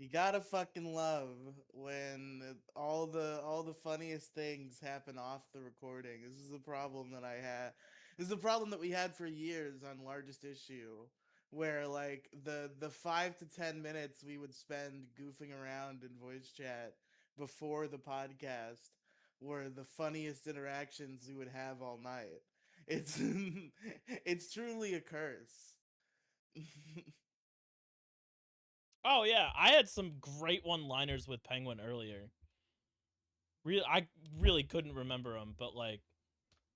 You gotta fucking love when all the funniest things happen off the recording. This is a problem that I had. This is a problem that we had for years on Largest Issue, where like the 5 to 10 minutes we would spend goofing around in voice chat before the podcast were the funniest interactions we would have all night. It's it's truly a curse. Oh yeah, I had some great one-liners with Penguin earlier. I really couldn't remember them, but like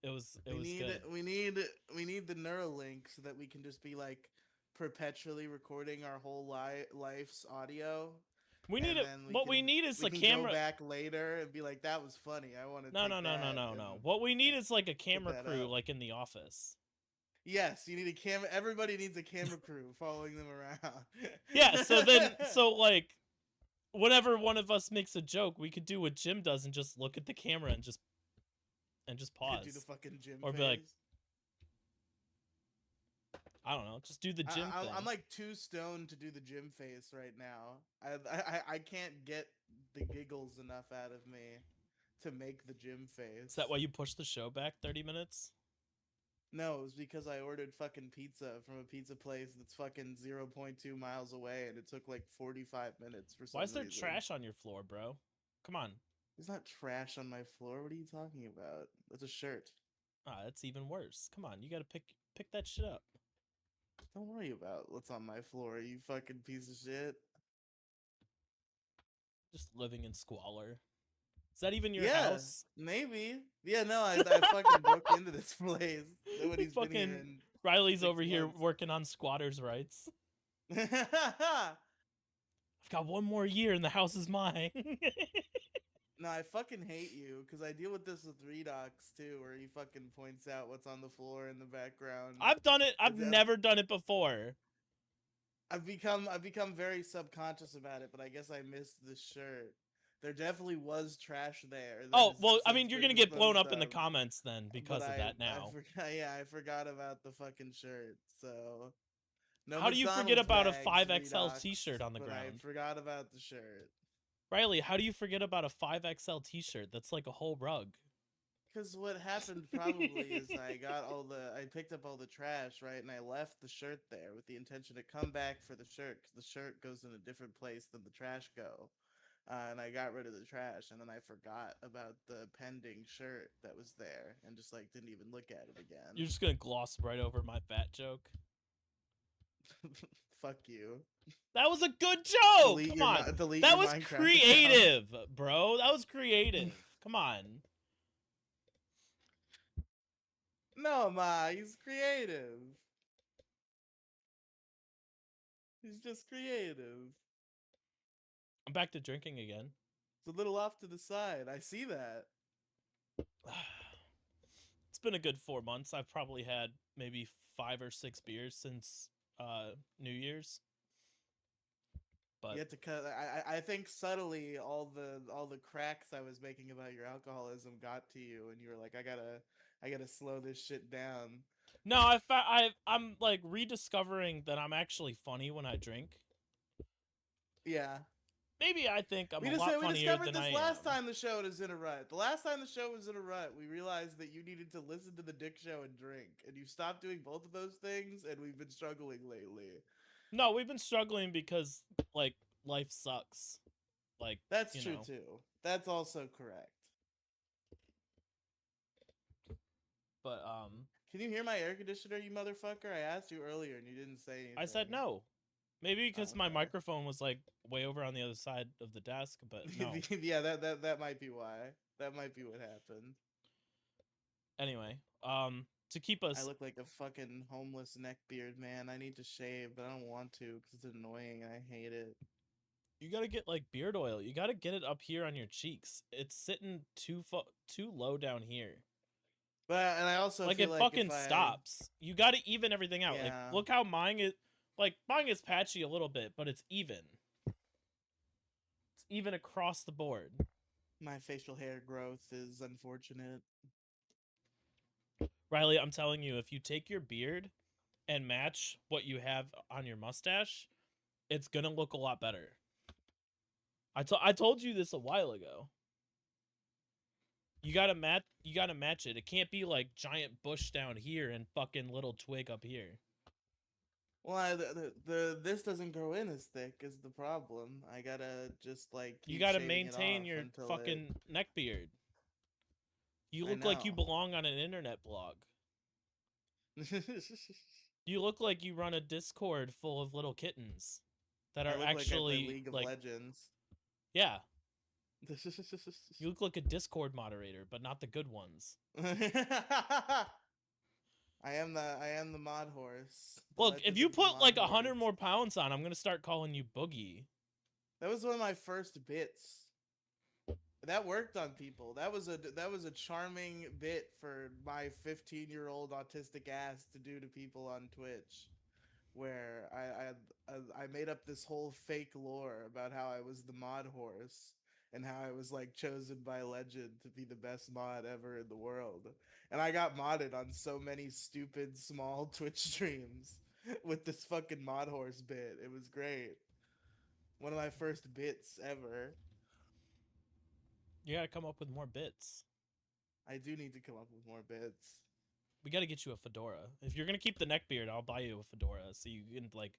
it We was need good. we need we need the Neuralink so that we can just be like perpetually recording our whole life's audio, We need and it. then we What we can need is we a can go camera. back later and be like, that was funny. I want to No, no, take no, no, that no, no. and What we need is like a put camera that crew, up. like in The Office. Yes, you need a camera. Everybody needs a camera crew following them around. Yeah. So like, whenever one of us makes a joke, we could do what Jim does and just look at the camera and just Do the pause, fucking gym or be like, face. I don't know, just do the Jim I'm thing. like too stoned to do the gym face right now. I can't get the giggles enough out of me to make the gym Is that face. why you pushed the show back 30 minutes? No, it was because I ordered fucking pizza from a pizza place that's fucking 0.2 miles away, and it took like 45 minutes for Why some is there reason. trash on your floor, bro? Come on. There's not trash on my floor. What are you talking about? That's a shirt. Ah, that's even worse. Come on, you gotta pick that shit up. Don't worry about what's on my floor, you fucking piece of shit. Just living in squalor. Is that even your Yeah, house? maybe. Yeah, no, I fucking broke into this place. Nobody's been here Fucking in Riley's over six here months. working on squatters' rights. No, I've got one more year and the house is mine. I fucking hate you because I deal with this with Redox too, where he fucking points out what's on the floor in the background. I've done it. I've It's, I've, never done it before. I've become very subconscious about it, but I guess I missed the shirt. There definitely was trash there that Oh, has well, I since mean, you're been gonna get blown disposed up in the of. comments then But because of I that I now. forgot, yeah, I forgot about the fucking shirt. So no How do you forget McDonald's about a bags, 5XL t-shirt Redox, on the but I ground? forgot about the shirt. Riley, how do you forget about a 5XL t-shirt? That's like a whole rug. Because what happened probably is I picked up all the trash, right, and I left the shirt there with the intention to come back for the shirt because the shirt goes in a different place than the trash go. And I got rid of the trash, and then I forgot about the pending shirt that was there, and just like didn't even look at it You're again. just gonna gloss right over my fat joke. Fuck you. That was a good joke. Delete Come your on. delete That your was Minecraft account. creative, bro. That was creative. Come on. No, Ma, he's creative. He's just creative. I'm back to drinking again. It's a little off to the side. I see that. It's been a good 4 months. I've probably had maybe 5 or 6 beers since New Year's. You But had to cut. I think subtly all the cracks I was making about your alcoholism got to you, and you were like, I gotta slow this shit down. no, I'm like rediscovering that I'm actually funny when I drink. Yeah, Maybe I think I'm we a just lot we funnier discovered than I this last am. time the show was in a rut. The last time the show was in a rut, we realized that you needed to listen to the Dick Show and drink, and you stopped doing both of those things, and we've been struggling lately. No, we've been struggling because like life sucks. Like, That's you true know. too. That's also correct. But Can you hear my air conditioner, you motherfucker? I asked you earlier and you didn't say I said anything. no. Maybe Oh, because my okay. microphone was like way over on the other side of the desk, but no. Yeah, that might be why. That might be what happened. Anyway, to keep I us look like a fucking homeless neckbeard, man. I need to shave, but I don't want to because it's annoying and I hate it. you got to get like beard oil. You got to get it up here on your cheeks. It's sitting too low down here. But and I also Like feel it like if fucking I stops. You got to even everything out. Like yeah, look how mine is, like mine is patchy a little bit, but it's even. It's even across the board. my facial hair growth is unfortunate. Riley, I'm telling you, if you take your beard and match what you have on your mustache, it's going to look a lot better. I told you this a while ago. You gotta match it. It can't be like giant bush down here and fucking little twig up here. Well, this doesn't grow in as thick is the problem. I gotta just like You keep gotta shaving it maintain off your until it. fucking neck beard. You I look like you know. belong on an internet blog. You look like you run a Discord full of little kittens that I are look like I play actually League of like, Legends. yeah. You look like a Discord moderator, but not the good ones. I am the mod horse. The Look, if legend you of the put mod like 100 horse. more pounds on, I'm gonna start calling you Boogie. That was one of my first bits. That worked on people. That was a charming bit for my 15-year-old autistic ass to do to people on Twitch, where I made up this whole fake lore about how I was the mod horse and how I was like chosen by legend to be the best mod ever in the world. And I got modded on so many stupid small Twitch streams with this fucking mod horse bit. It was great. One of my first bits ever. You gotta come up with more bits. I do need to come up with more bits. We gotta get you a fedora. If you're gonna keep the neck beard, I'll buy you a fedora so you can like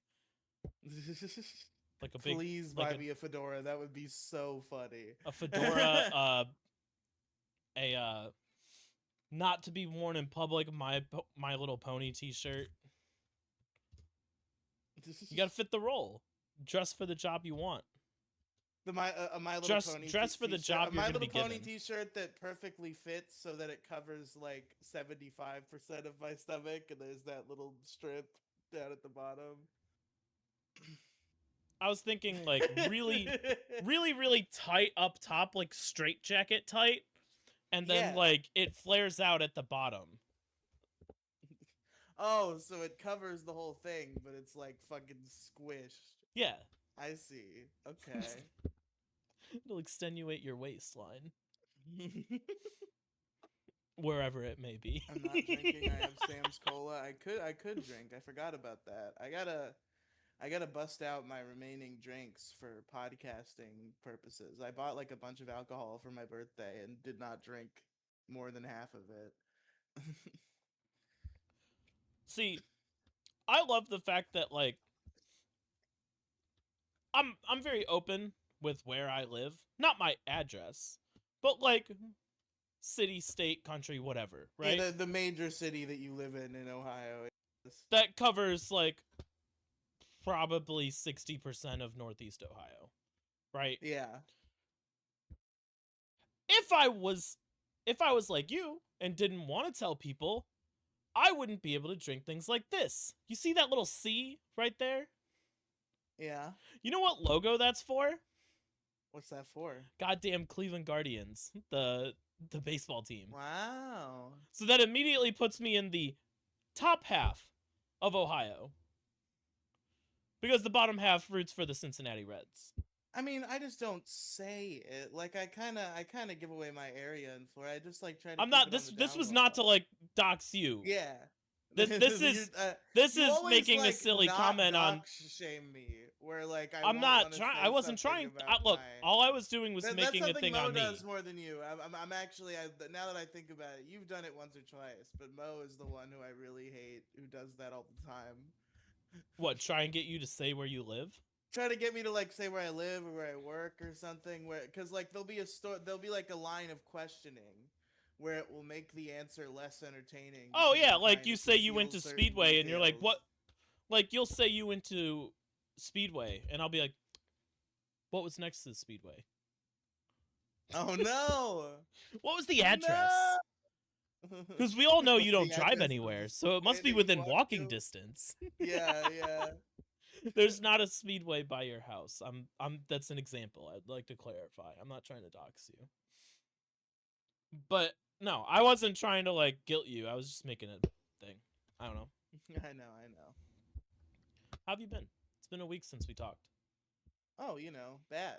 a big Please like buy me a fedora. That would be so funny. a fedora, a not to be worn in public, My Little Pony t-shirt. You gotta fit the role. Dress for the job you want. The My Little Pony dress for the t-shirt, job a you're My gonna be Little Pony given. t-shirt that perfectly fits so that it covers like 75% of my stomach, and there's that little strip down at the bottom. I was thinking like really tight up top, like straight jacket tight, and then Yeah. like it flares out at the bottom. Oh, so it covers the whole thing, but it's like fucking squished. Yeah. I see. Okay. It'll extenuate your waistline. Wherever it may be. I'm not drinking. I have Sam's Cola. I could drink. I forgot about that. I gotta bust out my remaining drinks for podcasting purposes. I bought like a bunch of alcohol for my birthday and did not drink more than half of it. See, I love the fact that like I'm very open with where I live. Not my address, but like city, state, country, whatever, right? Yeah, the major city that you live in Ohio. Yes. That covers like probably 60% of Northeast Ohio, right? Yeah. If I was like you and didn't want to tell people, I wouldn't be able to drink things like this. You see that little C right there? Yeah. You know what logo that's for? What's that for? Goddamn Cleveland Guardians, the baseball team. Wow. So that immediately puts me in the top half of Ohio. Because the bottom half roots for the Cincinnati Reds. I mean, I just don't say it. Like I kind of give away my area in Florida. I just like try to. I'm keep not it this. on the This down was low. not to like dox you. Yeah. This you is always, making like, a silly not comment on. dox shame me, where like I'm not trying. I wasn't trying. Look, all I was doing was making a thing Mo on me. does more than you. I'm actually. Now that I think about it, you've done it once or twice, but Mo is the one who I really hate, who does that all the time. What? Try and get you to say where you live? Try to get me to like say where I live or where I work or something. Where because like there'll be like a line of questioning where it will make the answer less entertaining. Oh because yeah, I'm like trying you to say you went conceal to certain Speedway and you're like, details. what? Like you'll say you went to Speedway and I'll be like, what was next to the Speedway? Oh no! What was the address? Because we all know you don't drive anywhere, so it must be within walking distance. Yeah, yeah. There's not a Speedway by your house. That's an example. I'd like to clarify. I'm not trying to dox you. But no, I wasn't trying to like guilt you. I was just making a thing. I don't know. I know. How have you been? It's been a week since we talked. Oh, bad.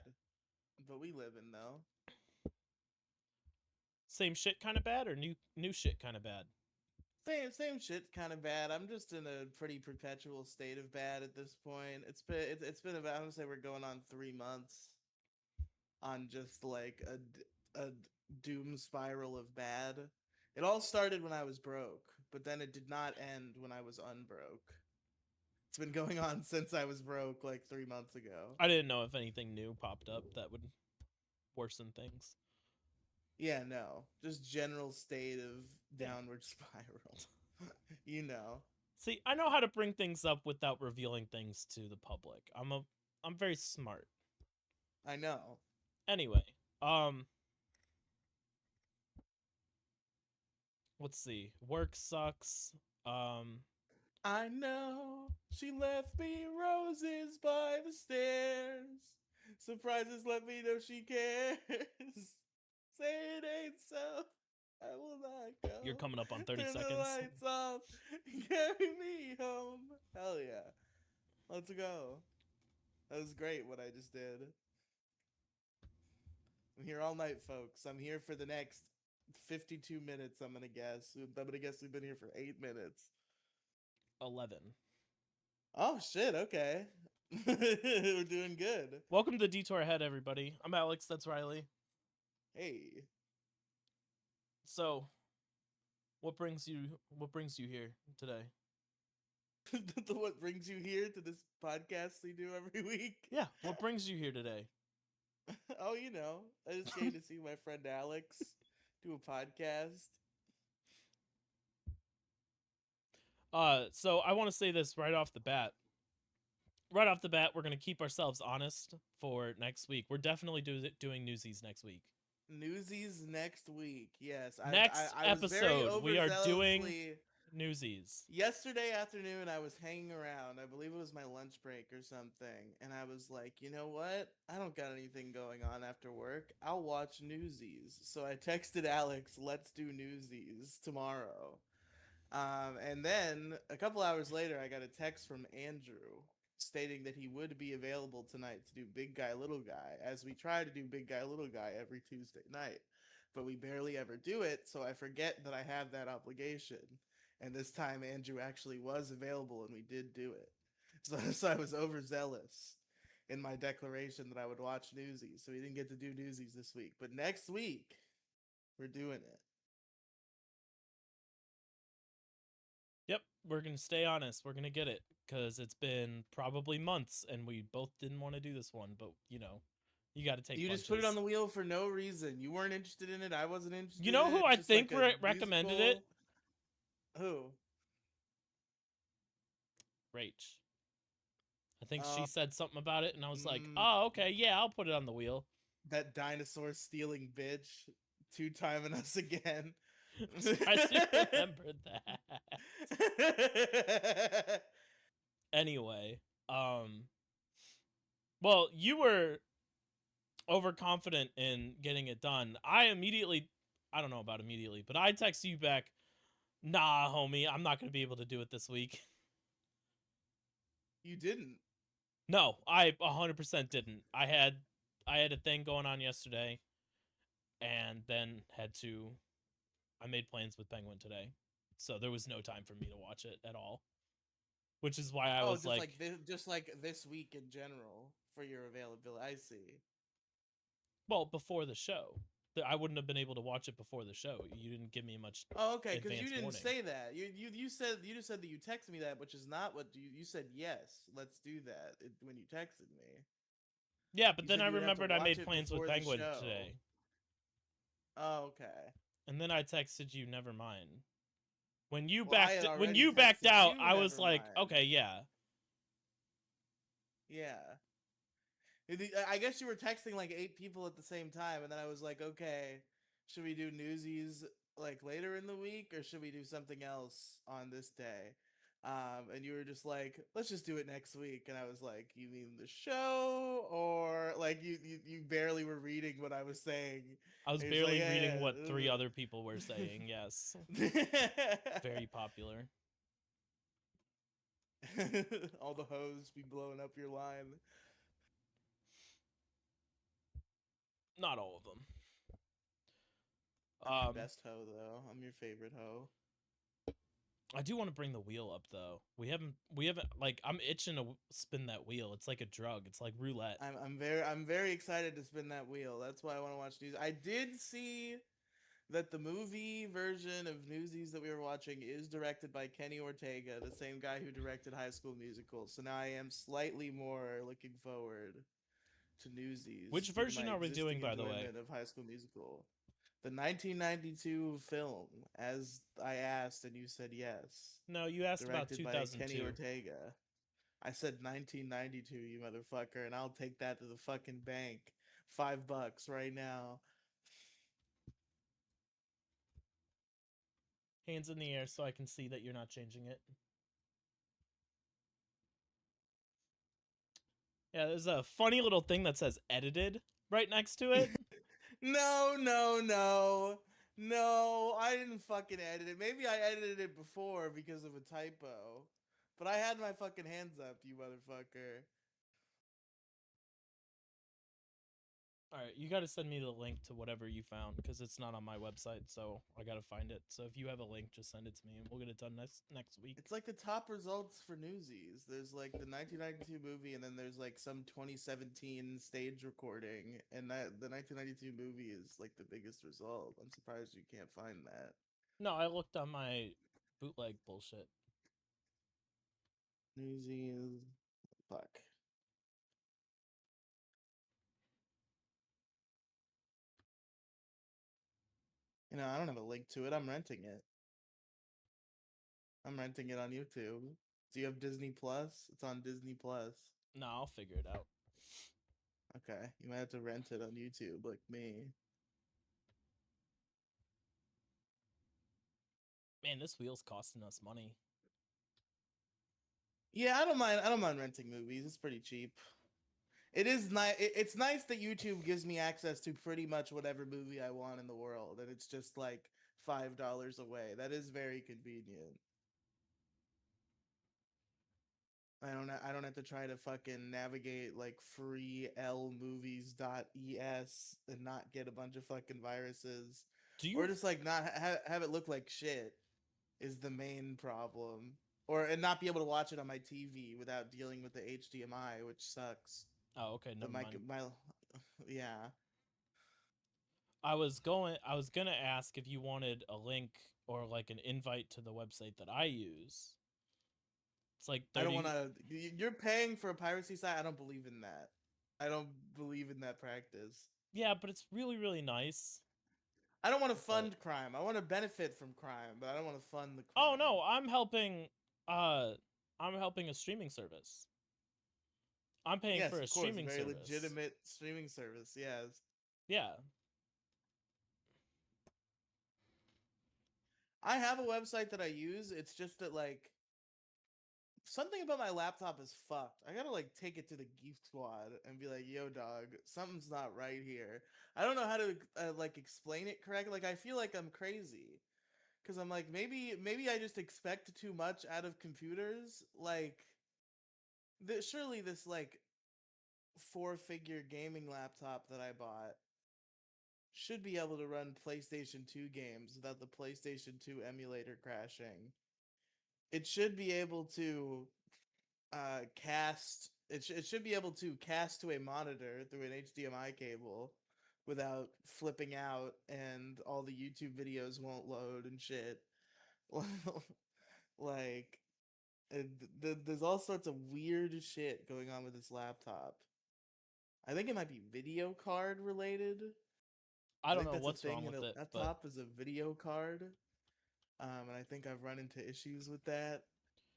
But we live in though. Same shit kind of bad or new shit kind of bad? Same shit, kind of bad. I'm just in a pretty perpetual state of bad at this point. It's been about, I would say we're going on 3 months. on just like a doom spiral of bad. It all started when I was broke, but then it did not end when I was unbroke. It's been going on since I was broke like 3 months ago. I didn't know if anything new popped up that would worsen things. Yeah, no, just general state of Yeah. downward spiral. You know. See, I know how to bring things up without revealing things to the public. I'm very smart. I know. Anyway, um let's see. Work sucks. Um I know she left me roses by the stairs. Surprises let me know she cares. Say it ain't so. I will not go. you're coming up on 30 Turn the seconds. lights off. Carry me home. Hell yeah. Let's go. That was great what I just did. I'm here all night, folks. I'm here for the next 52 minutes, I'm going to guess. I'm going to guess we've been here for 8 minutes. 11. Oh, shit. Okay. We're doing good. Welcome to Detour Ahead, everybody. I'm Alex, that's Riely. Hey. So, what brings you here today? What brings you here to this podcast we do every week? Yeah, what brings you here today? Oh, you know, I just came to see my friend Alex do a podcast. So I want to say this right off the bat. Right off the bat, we're going to keep ourselves honest for next week. We're definitely doing Newsies next week. Newsies next week. Yes, Next I was very episode, we are doing overzealously. Newsies. Yesterday afternoon, I was hanging around. I believe it was my lunch break or something, and I was like, you know what? I don't got anything going on after work. I'll watch Newsies. So I texted Alex, "Let's do Newsies tomorrow." And then a couple hours later, I got a text from Andrew stating that he would be available tonight to do Big Guy Little Guy, as we try to do Big Guy Little Guy every Tuesday night. But we barely ever do it, so I forget that I have that obligation. And this time, Andrew actually was available, and we did do it. So I was overzealous in my declaration that I would watch Newsies, so we didn't get to do Newsies this week. But next week, we're doing it. Yep, we're going to stay honest. We're going to get it because it's been probably months and we both didn't want to do this one, but you got to take You punches. just put it on the wheel for no reason. You weren't interested in it. I wasn't interested You know in who it. I Just think like a recommended it? musical. Who? Rach. I think Uh, she said something about it and I was like, mm, oh, okay, yeah, I'll put it on the wheel. that dinosaur stealing bitch. Two-timing us again. I'm surprised you remembered that. Anyway, well, you were overconfident in getting it done. I don't know about immediately, but I text you back, nah, homie, I'm not going to be able to do it this week. You didn't. No, I 100% didn't. I had a thing going on yesterday and then I made plans with Penguin today. So there was no time for me to watch it at all. Which is why I was just like this week in general for your availability. I see. well, before the show. I wouldn't have been able to watch it before the show. You didn't give me much Oh, okay, because you advance didn't warning. say that. You said you just said that you texted me that, which is not what you said. Yes, let's do that when you texted me. Yeah, but You then said I you would have to remembered I watch made it plans with before the Penguin show. today. Oh, okay. And then I texted you, never mind. When you Well, I had backed already backed texted out, you, I was never like, mind. okay, yeah. Yeah. I guess you were texting like 8 people at the same time, and then I was like, okay, should we do Newsies like later in the week, or should we do something else on this day? And you were just like, let's just do it next week. And I was like, you mean the show, or like you barely were reading what I was saying? I was And you're like, barely reading what 3 yeah. other people were saying. Yes. Very popular. All the hoes be blowing up your line. Not all of them. I'm your best hoe, though. I'm your favorite hoe. I do want to bring the wheel up though. We haven't like I'm itching to spin that wheel. It's like a drug. It's like roulette. I'm very excited to spin that wheel. That's why I want to watch news. I did see that the movie version of Newsies that we were watching is directed by Kenny Ortega, the same guy who directed High School Musical. So now I am slightly more looking forward to Newsies Which due to version my are we doing, existing by the way? enjoyment of High School Musical. The 1992 film, as I asked and you said yes, No, you asked about directed by Kenny 2002. Ortega. I said 1992, you motherfucker, and I'll take that to the fucking bank. $5 right now. Hands in the air so I can see that you're not changing it. Yeah, there's a funny little thing that says edited right next to it. No, no, no. No, I didn't fucking edit it. Maybe I edited it before because of a typo. But I had my fucking hands up, you motherfucker. All right, you got to send me the link to whatever you found because it's not on my website, so I got to find it. So if you have a link, just send it to me and we'll get it done next week. It's like the top results for Newsies. There's like the 1992 movie, and then there's like some 2017 stage recording, and that the 1992 movie is like the biggest result. I'm surprised you can't find that. No, I looked on my bootleg bullshit. Newsies, fuck. You know, I don't have a link to it. I'm renting it. I'm renting it on YouTube. Do you have Disney Plus? It's on Disney Plus. No, I'll figure it out. Okay, you might have to rent it on YouTube, like me. Man, this wheel's costing us money. Yeah, I don't mind. I don't mind renting movies. It's pretty cheap. It is nice. It's nice that YouTube gives me access to pretty much whatever movie I want in the world, and it's just like $5 away. That is very convenient. I don't have to try to fucking navigate like freelmovies.es and not get a bunch of fucking viruses, Do or you? just like not have it look like shit is the main problem, or and not be able to watch it on my TV without dealing with the HDMI, which sucks. Oh, okay, The never mind. my yeah. I was gonna ask if you wanted a link or like an invite to the website that I use. It's like I don't want 30. to. You're paying for a piracy site. I don't believe in that. I don't believe in that practice. Yeah, but it's really really nice. I don't want to But fund crime. I want to benefit from crime, but I don't want to fund the oh crime. no, uh I'm helping a streaming service. I'm paying Yes, for a of course, a streaming very service. legitimate streaming service. Yes, Yeah. I have a website that I use. It's just that like something about my laptop is fucked. I gotta like take it to the Geek Squad and be like, "Yo, dog, something's not right here." I don't know how to like explain it correctly. Like I feel like I'm crazy because I'm like maybe I just expect too much out of computers. Like surely this like four-figure gaming laptop that I bought should be able to run PlayStation 2 games without the PlayStation 2 emulator crashing. It should be able to cast it should be able to cast to a monitor through an HDMI cable without flipping out and all the YouTube videos won't load and shit. Like there's all sorts of weird shit going on with this laptop. I think it might be video card related. I I don't think know that's a what's thing wrong in with a it, but laptop is a video card. And I think I've run into issues with that.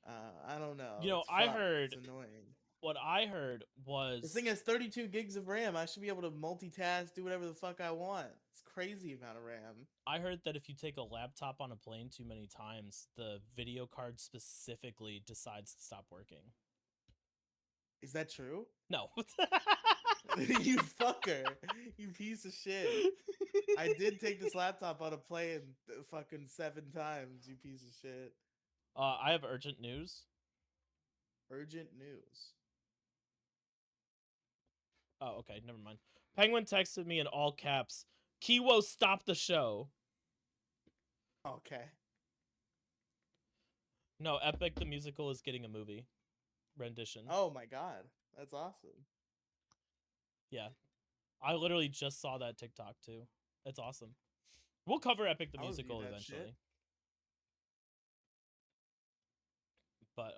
I don't know. you know, It's fucked. It's annoying. what I heard This was thing has 32 gigs of RAM. I should be able to multitask, do whatever the fuck I want. It's crazy amount of RAM. I heard that if you take a laptop on a plane too many times, the video card specifically decides to stop working. Is that true? No. You fucker. You piece of shit. I did take this laptop on a plane fucking 7 times, you piece of shit. I have urgent news. Urgent news. Oh, okay, never mind. Penguin texted me in all caps, Kiwo, stop the show. Okay. No, Epic the Musical is getting a movie rendition. Oh my god, that's awesome. Yeah. I literally just saw that TikTok too. It's awesome. We'll cover Epic the I would view Musical that shit. eventually. But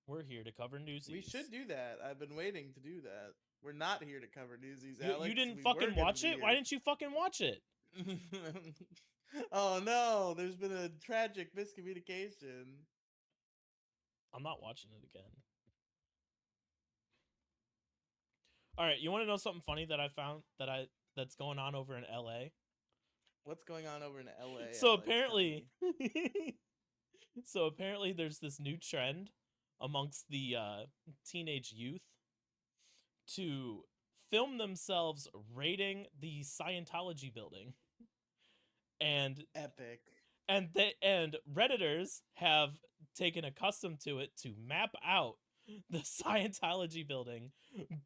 we're here to cover Newsies. We should do that. I've been waiting to do that. We're not here to cover Newsies, You, Alex. you didn't We fucking were gonna watch be it? Why here. didn't you fucking watch it? Oh no, there's been a tragic miscommunication. I'm not watching it again. All right, you want to know something funny that I found that's going on over in LA? What's going on over in LA? So Alex? apparently so apparently there's this new trend amongst the teenage youth to film themselves raiding the Scientology building. And Epic. and Redditors have taken a custom to it to map out the Scientology building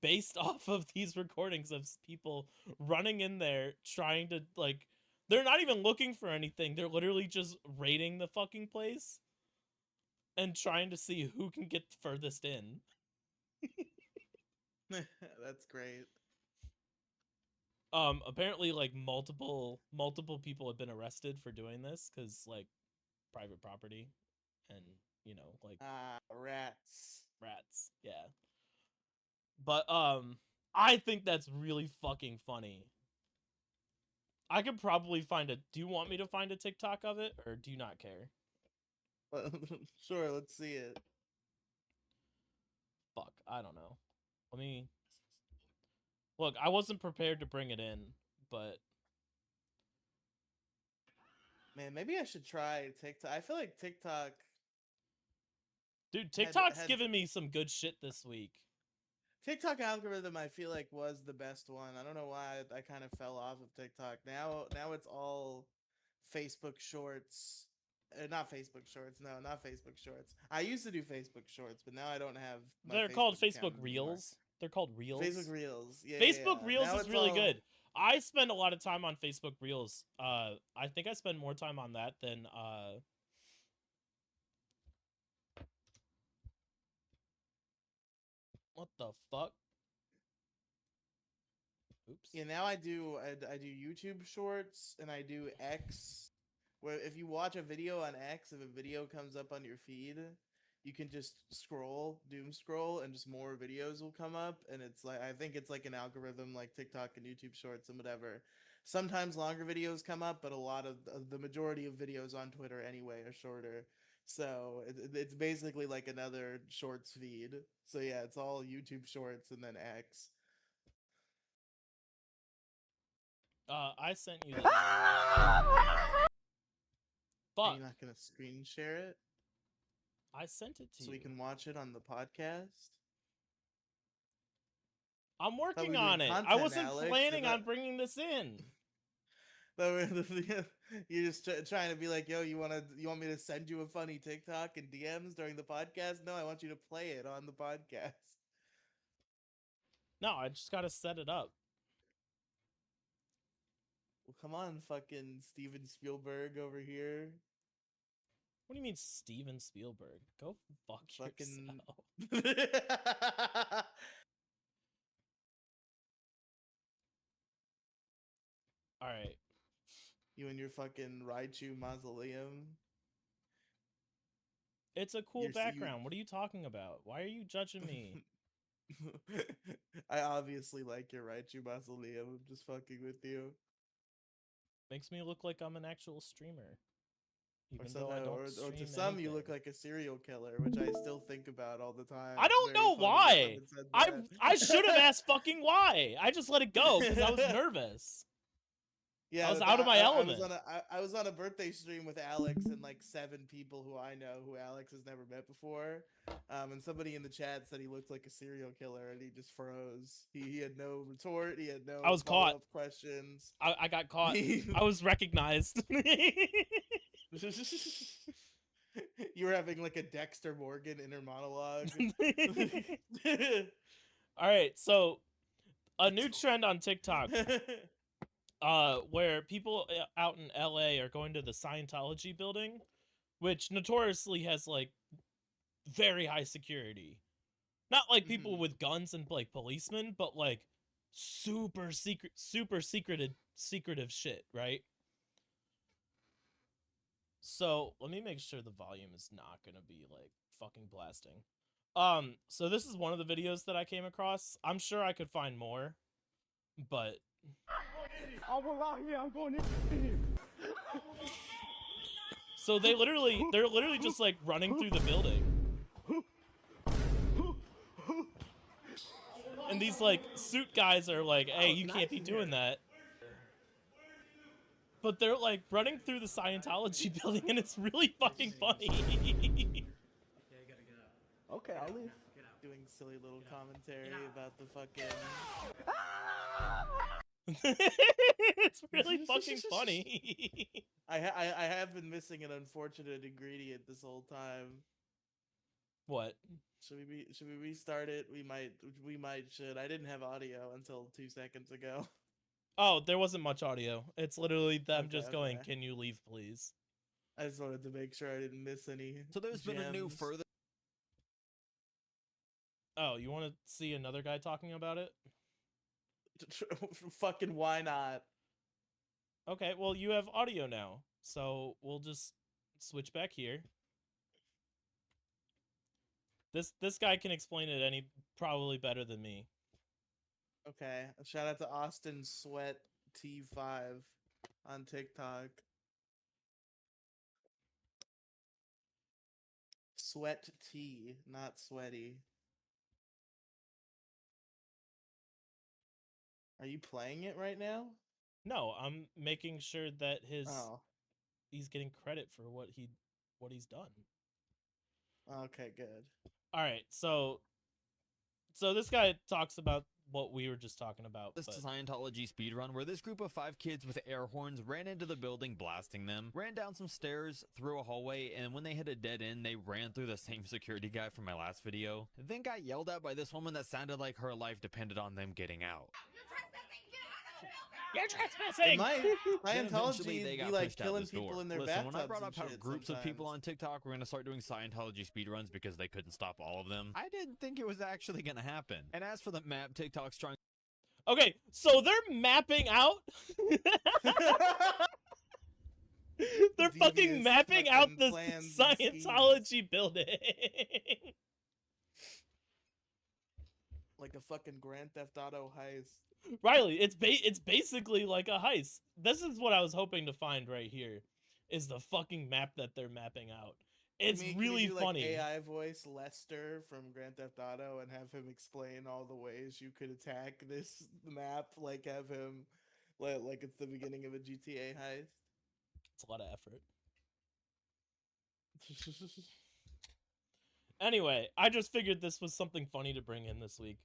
based off of these recordings of people running in there trying to, like, they're not even looking for anything. They're literally just raiding the fucking place and trying to see who can get furthest in. That's great. Apparently, like, multiple people have been arrested for doing this because, like, private property and, you know, like, Rats. yeah. But I think that's really fucking funny. I could probably find a. Do you want me to find a TikTok of it, or do you not care? Sure, let's see it. Fuck, I don't know. Let me look. I wasn't prepared to bring it in, but Man, maybe I should try TikTok. I feel like TikTok, dude, TikTok's had giving me some good shit this week. TikTok algorithm. I feel like was the best one. I don't know why I kind of fell off of TikTok. Now it's all Facebook Shorts. Not Facebook Shorts. No, not Facebook Shorts. I used to do Facebook Shorts, but now I don't have my They're called Facebook account anymore. Reels. They're called Reels. Facebook Reels. Yeah. Facebook yeah. Reels Now is it's really all... good. I spend a lot of time on Facebook Reels. I think I spend more time on that than what the fuck? Oops. Yeah, now I do YouTube Shorts and I do X. Where if you watch a video on X, if a video comes up on your feed, you can just doom scroll, and just more videos will come up. And it's like, I think it's like an algorithm like TikTok and YouTube Shorts and whatever. Sometimes longer videos come up, but a lot of the majority of videos on Twitter anyway are shorter. So it's basically like another Shorts feed. So yeah, it's all YouTube Shorts and then X. I sent you this. Are Fuck. you not gonna screen share it I sent it to so you. we can watch it on the podcast? I'm working doing on it. I content, wasn't Alex, planning and on bringing this in. You're just trying to be like, yo, you want me to send you a funny TikTok and DMs during the podcast? No, I want you to play it on the podcast. No, I just gotta set it up. Well, come on, fucking Steven Spielberg over here. What do you mean, Steven Spielberg? Go fuck Fucking... yourself. All right. You and your fucking Raichu mausoleum. It's a cool You're- background. What are you talking about? Why are you judging me? I obviously like your Raichu mausoleum. I'm just fucking with you. Makes me look like I'm an actual streamer. Or Even though I don't or stream to some, you look anything. like a serial killer, which I still think about all the time. I don't It's very know funny that why. someone said that. I should have asked fucking why. I just let it go because I was nervous. Yeah, I was out of my element. I was on a birthday stream with Alex and like 7 people who I know who Alex has never met before. And somebody in the chat said he looked like a serial killer, and he just froze. He had no retort. He had no I was caught. follow-up questions. I got caught. I was recognized. You were having like a Dexter Morgan inner monologue. All right, so a new trend on TikTok, where people out in LA are going to the Scientology building which notoriously has like very high security. Not like people with guns and like policemen, but like super secretive shit, right? So let me make sure the volume is not gonna be like fucking blasting. So this is one of the videos that I came across. I'm sure I could find more, but I'm going in. so they're literally just like running through the building. And these like suit guys are like, "Hey, you can't be doing that." But they're like running through the Scientology building, and it's really fucking funny. Okay, I'll leave. Doing silly little commentary about the fucking. It's really fucking funny. I have been missing an unfortunate ingredient this whole time. What? Should we restart it? We might should. I didn't have audio until 2 seconds ago. Oh, there wasn't much audio. It's literally them Okay, just going, okay. "Can you leave, please?" I just wanted to make sure I didn't miss any. So there's been a new gems. further. Oh, you want to see another guy talking about it? Fucking why not? Okay, well, you have audio now, so we'll just switch back here. This guy can explain it probably better than me. Okay, shout out to Austin Sweat T5 on TikTok. Sweat T, not sweaty. Are you playing it right now? No, I'm making sure that Oh, he's getting credit for what he's done. okay, good. All right, so this guy talks about what we were just talking about. This But Scientology speedrun where this group of 5 kids with air horns ran into the building blasting them, ran down some stairs, through a hallway, and when they hit a dead end, they ran through the same security guy from my last video, then got yelled at by this woman that sounded like her life depended on them getting out. you're trespassing. In my Then eventually Scientology they be got like pushed out killing this door. people in their Listen, bathtubs when I brought and up how shit groups of people sometimes. on TikTok were going to start doing Scientology speedruns because they couldn't stop all of them, I didn't think it was actually going to happen. And as for the map TikTok's trying. Okay, so they're mapping out. They're fucking Devious mapping out fucking the plans and schemes. Scientology building. Like a fucking Grand Theft Auto heist. Riley, it's basically like a heist. This is what I was hoping to find right here, is the fucking map that they're mapping out. It's Can really we do, funny. Like, AI voice Lester from Grand Theft Auto and have him explain all the ways you could attack this map. Like have him, like it's the beginning of a GTA heist. It's a lot of effort. Anyway, I just figured this was something funny to bring in this week.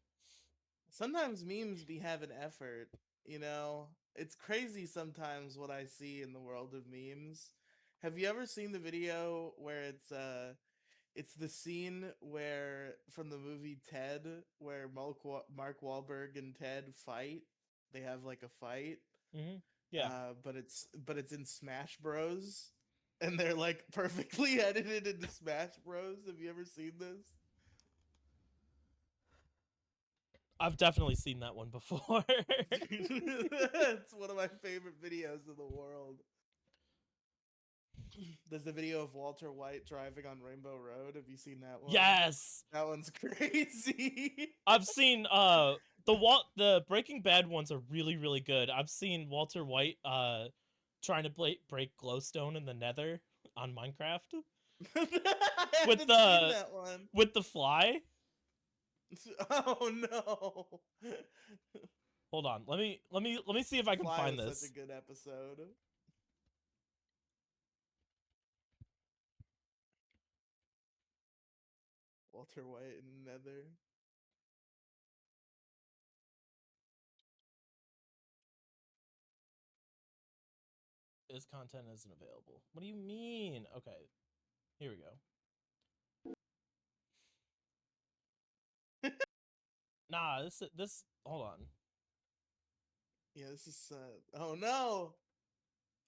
Sometimes memes be having effort, you know? It's crazy sometimes what I see in the world of memes. Have you ever seen the video where it's the scene where from the movie Ted where Mark Wahlberg and Ted fight? They have like a fight. Mm-hmm. Yeah. But it's in Smash Bros. And they're like perfectly edited into Smash Bros. Have you ever seen this? I've definitely seen that one before. It's one of my favorite videos in the world. There's the video of Walter White driving on Rainbow Road. Have you seen that one? Yes. That one's crazy. I've seen the Breaking Bad ones are really, really good. I've seen Walter White trying to break glowstone in the Nether on Minecraft with seen that one. with the fly. Oh no. Hold on. Let me see if I can Fly find was this. Such a good episode. Walter White and Nether. This content isn't available. What do you mean? Okay. Here we go. Nah, this hold on. Yeah, this is oh no.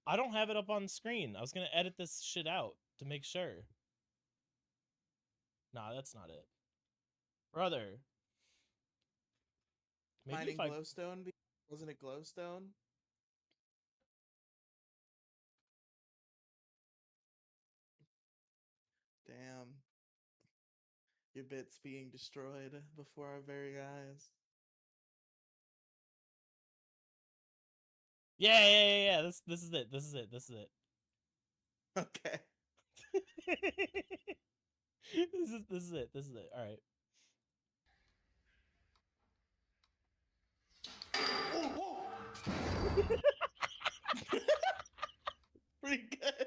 I don't have it up on screen. I was going to edit this shit out. to make sure. Nah, that's not it. Brother. Maybe Finding if I... glowstone. Wasn't it glowstone? Damn. Your bit's being destroyed before our very eyes. Yeah. This is it. This is it. This is it. Okay. This is it. This is it. All right. Pretty good.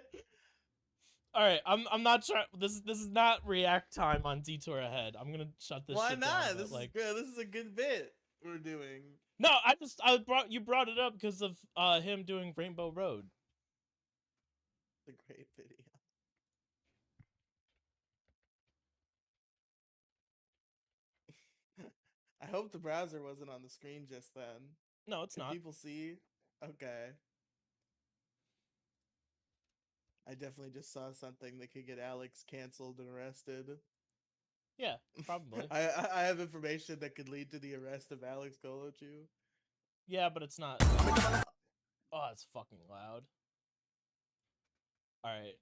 All right. I'm not trying. This is not react time on Detour Ahead. I'm gonna shut this Why shit not? down. This But, like, is good. This is a good bit we're doing. no, you brought it up because of him doing Rainbow Road. It's a great video. I hope the browser wasn't on the screen just then. No, it's Can not. people see? Okay. I definitely just saw something that could get Alex canceled and arrested. Yeah, probably. I have information that could lead to the arrest of Alex Golochu. Yeah, but it's not. Oh, it's fucking loud. All right.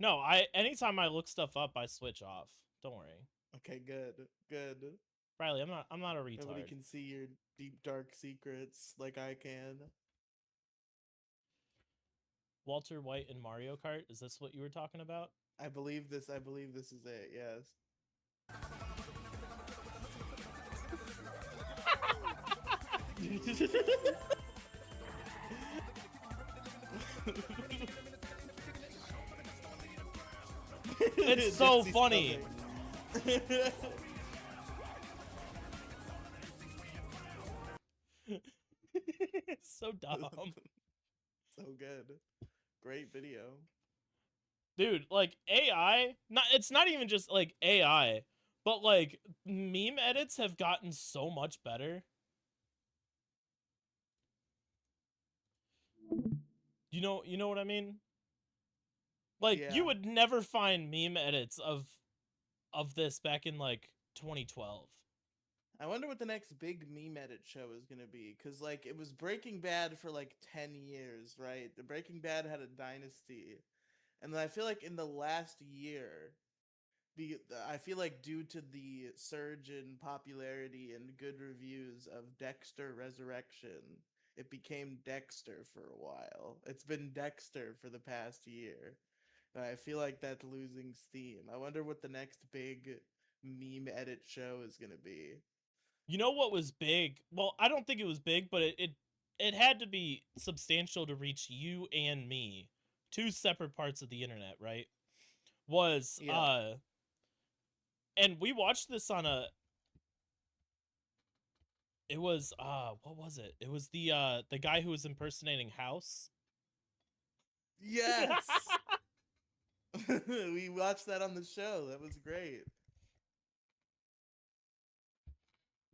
No, anytime I look stuff up, I switch off. Don't worry. Okay, good. Good. Riley, I'm not a retard. Nobody can see your deep dark secrets like I can. Walter White in Mario Kart, is this what you were talking about? I believe this is it, yes. It's so Dipsy's funny. coming. It's so dumb. So good. Great video. Dude, like AI, it's not even just like AI, but like meme edits have gotten so much better. You know what I mean? Like Yeah. you would never find meme edits of this back in like 2012. I wonder what the next big meme edit show is gonna be, because like it was Breaking Bad for like 10 years, right? The Breaking Bad had a dynasty, and then I feel like in the last year, I feel like due to the surge in popularity and good reviews of Dexter Resurrection, it became Dexter for a while. It's been Dexter for the past year. And I feel like that's losing steam. I wonder what the next big meme edit show is gonna be. You know what was big? Well, I don't think it was big, but it had to be substantial to reach you and me. Two separate parts of the internet, right? Was Yeah. and we watched this on a it was what was it? It was the guy who was impersonating House. Yes. We watched that on the show. That was great.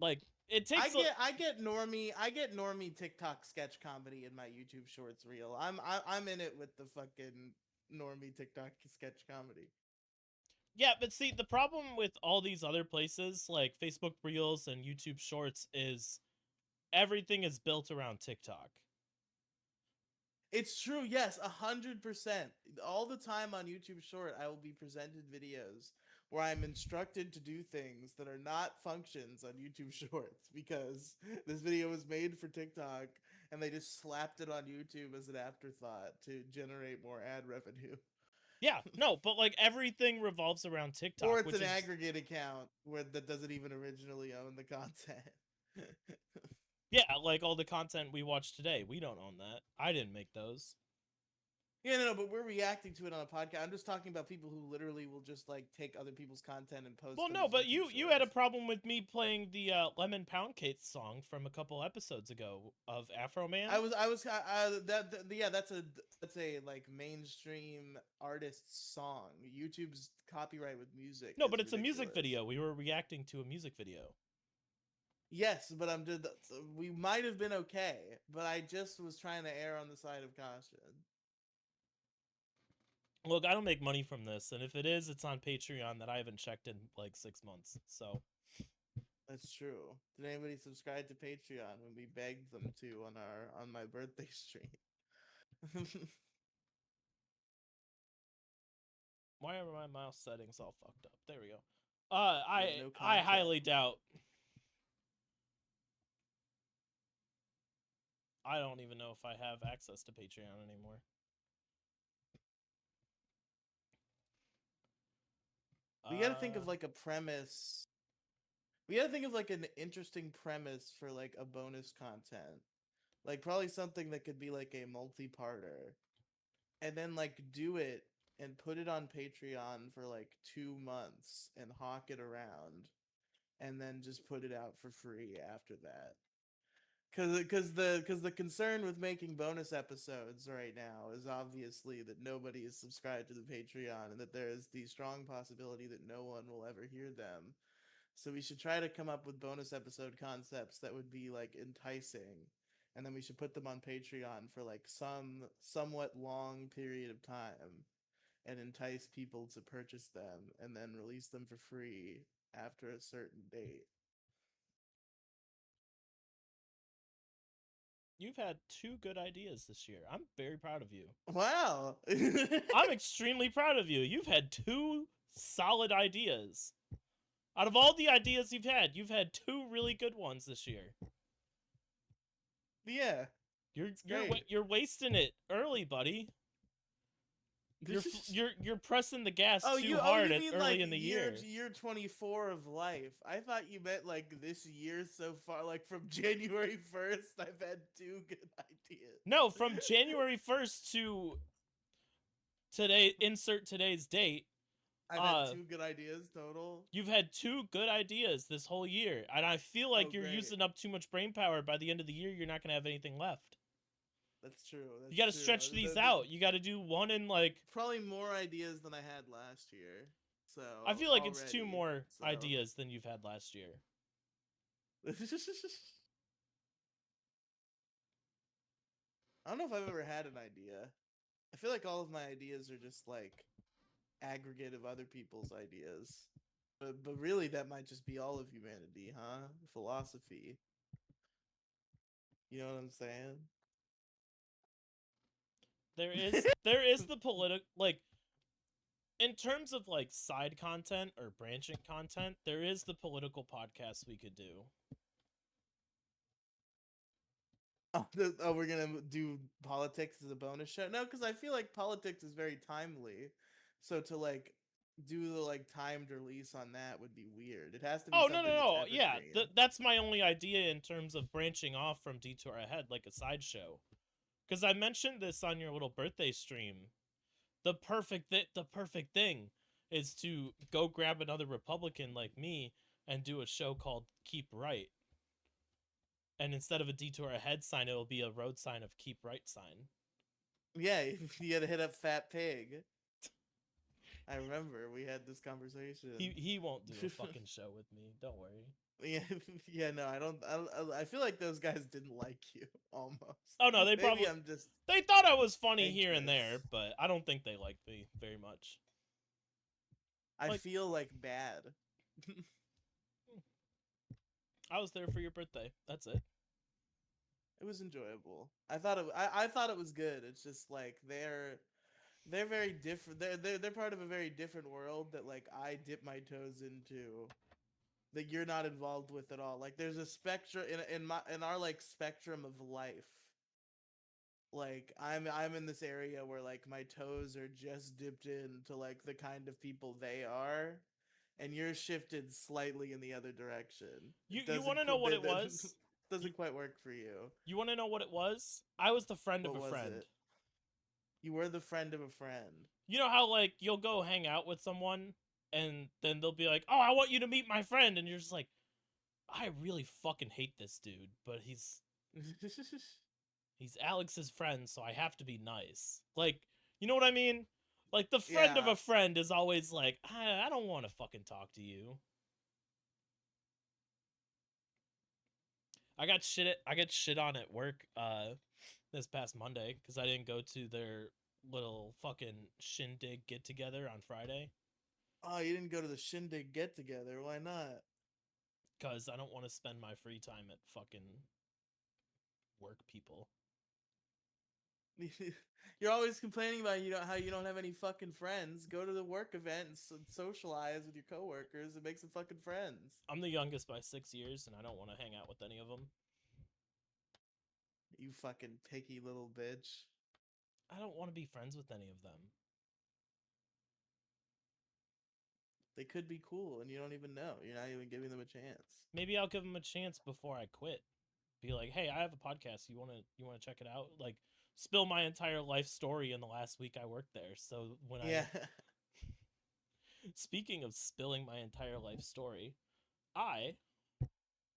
Like it takes I get normie TikTok sketch comedy in my YouTube Shorts reel. I'm in it with the fucking normie TikTok sketch comedy. Yeah, but see, the problem with all these other places like Facebook Reels and YouTube Shorts is everything is built around TikTok. It's true, yes, 100%. All the time on YouTube Short, I will be presented videos where I'm instructed to do things that are not functions on YouTube Shorts because this video was made for TikTok and they just slapped it on YouTube as an afterthought to generate more ad revenue. Yeah, no, but like everything revolves around TikTok, Or it's which an is aggregate account that doesn't even originally own the content. yeah, like all the content we watched today. We don't own that. I didn't make those. Yeah, no, but we're reacting to it on a podcast. I'm just talking about people who literally will just like take other people's content and post. Well, them no, as but YouTube you had a Shorts. problem with me playing the Lemon Pound Cake song from a couple episodes ago of Afro Man. Yeah, that's a like mainstream artist's song. YouTube's copyright with music. No, is but it's a music ridiculous. video. We were reacting to a music video. Yes, but we might have been okay, but I just was trying to err on the side of caution. Look, I don't make money from this, and if it is, it's on Patreon that I haven't checked in like 6 months. So That's true. Did anybody subscribe to Patreon when we begged them to on my birthday stream? why are my mouse settings all fucked up? There we go. There's no I content. highly doubt. I don't even know if I have access to Patreon anymore. We gotta think of like a premise. We gotta think of like an interesting premise for like a bonus content. Like probably something that could be like a multi-parter. And then like do it and put it on Patreon for like 2 months and hawk it around. And then just put it out for free after that. Because the concern with making bonus episodes right now is obviously that nobody is subscribed to the Patreon and that there is the strong possibility that no one will ever hear them. So we should try to come up with bonus episode concepts that would be like enticing, and then we should put them on Patreon for like some somewhat long period of time and entice people to purchase them and then release them for free after a certain date. You've had 2 good ideas this year. I'm very proud of you. Wow. I'm extremely proud of you. You've had 2 solid ideas. Out of all the ideas you've had 2 really good ones this year. Yeah. You're wasting it early, buddy. You're pressing the gas too hard you mean early like in the year. year 24 of life. I thought you meant like this year so far, like from January 1st. I've had 2 good ideas. No, from January 1st to today, insert today's date. I've had 2 good ideas total. You've had 2 good ideas this whole year, and I feel like you're great. using up too much brain power. By the end of the year, you're not gonna have anything left. That's true. You got to stretch these out. You got to do one in like. Probably more ideas than I had last year. So I feel like it's 2 already, more so. ideas than you've had last year. I don't know if I've ever had an idea. I feel like all of my ideas are just like aggregate of other people's ideas. But really that might just be all of humanity, huh? Philosophy. You know what I'm saying? There is the political, like, in terms of like side content or branching content, there is the political podcast we could do. Oh, we're gonna do politics as a bonus show? No, because I feel like politics is very timely. So to like do the like timed release on that would be weird. It has to be something that's Yeah, evergreen. that's my only idea in terms of branching off from Detour Ahead, like a sideshow. Because I mentioned this on your little birthday stream. The perfect thing is to go grab another Republican like me and do a show called Keep Right. And instead of a Detour Ahead sign, it'll be a road sign of Keep Right sign. Yeah, you gotta hit up Fat Pig. I remember we had this conversation. He won't do a fucking show with me. Don't worry. Yeah, no, I feel like those guys didn't like you almost. Oh no, Maybe I'm just. They thought I was funny here and there, anxious. but I don't think they liked me very much. I feel like bad. I was there for your birthday. That's it. It was enjoyable. I thought it was good. It's just like they're very different. They're part of a very different world that like I dip my toes into, that you're not involved with at all. Like there's a spectrum in our like spectrum of life. Like I'm in this area where like my toes are just dipped into like the kind of people they are, and you're shifted slightly in the other direction. You want to know what it was? Doesn't quite work for you. You want to know what it was? I was the friend of a friend. You were the friend of a friend. You know how like you'll go hang out with someone and then they'll be like, "Oh, I want you to meet my friend," and you're just like, "I really fucking hate this dude, but he's Alex's friend, so I have to be nice." Like, you know what I mean? Like the friend of a friend is always like, I don't want to fucking talk to you. I got shit on at work this past Monday because I didn't go to their little fucking shindig get together on Friday Oh, you didn't go to the shindig get together. Why not? because I don't want to spend my free time at fucking work people. You're always complaining about how you don't have any fucking friends. Go to the work event and socialize with your coworkers and make some fucking friends. I'm the youngest by 6 years, and I don't want to hang out with any of them. You fucking picky little bitch. I don't want to be friends with any of them. They could be cool and you don't even know. You're not even giving them a chance. Maybe I'll give them a chance before I quit. Be like, hey, I have a podcast. You wanna check it out? Like, spill my entire life story in the last week I worked there. So when Yeah. Speaking of spilling my entire life story, I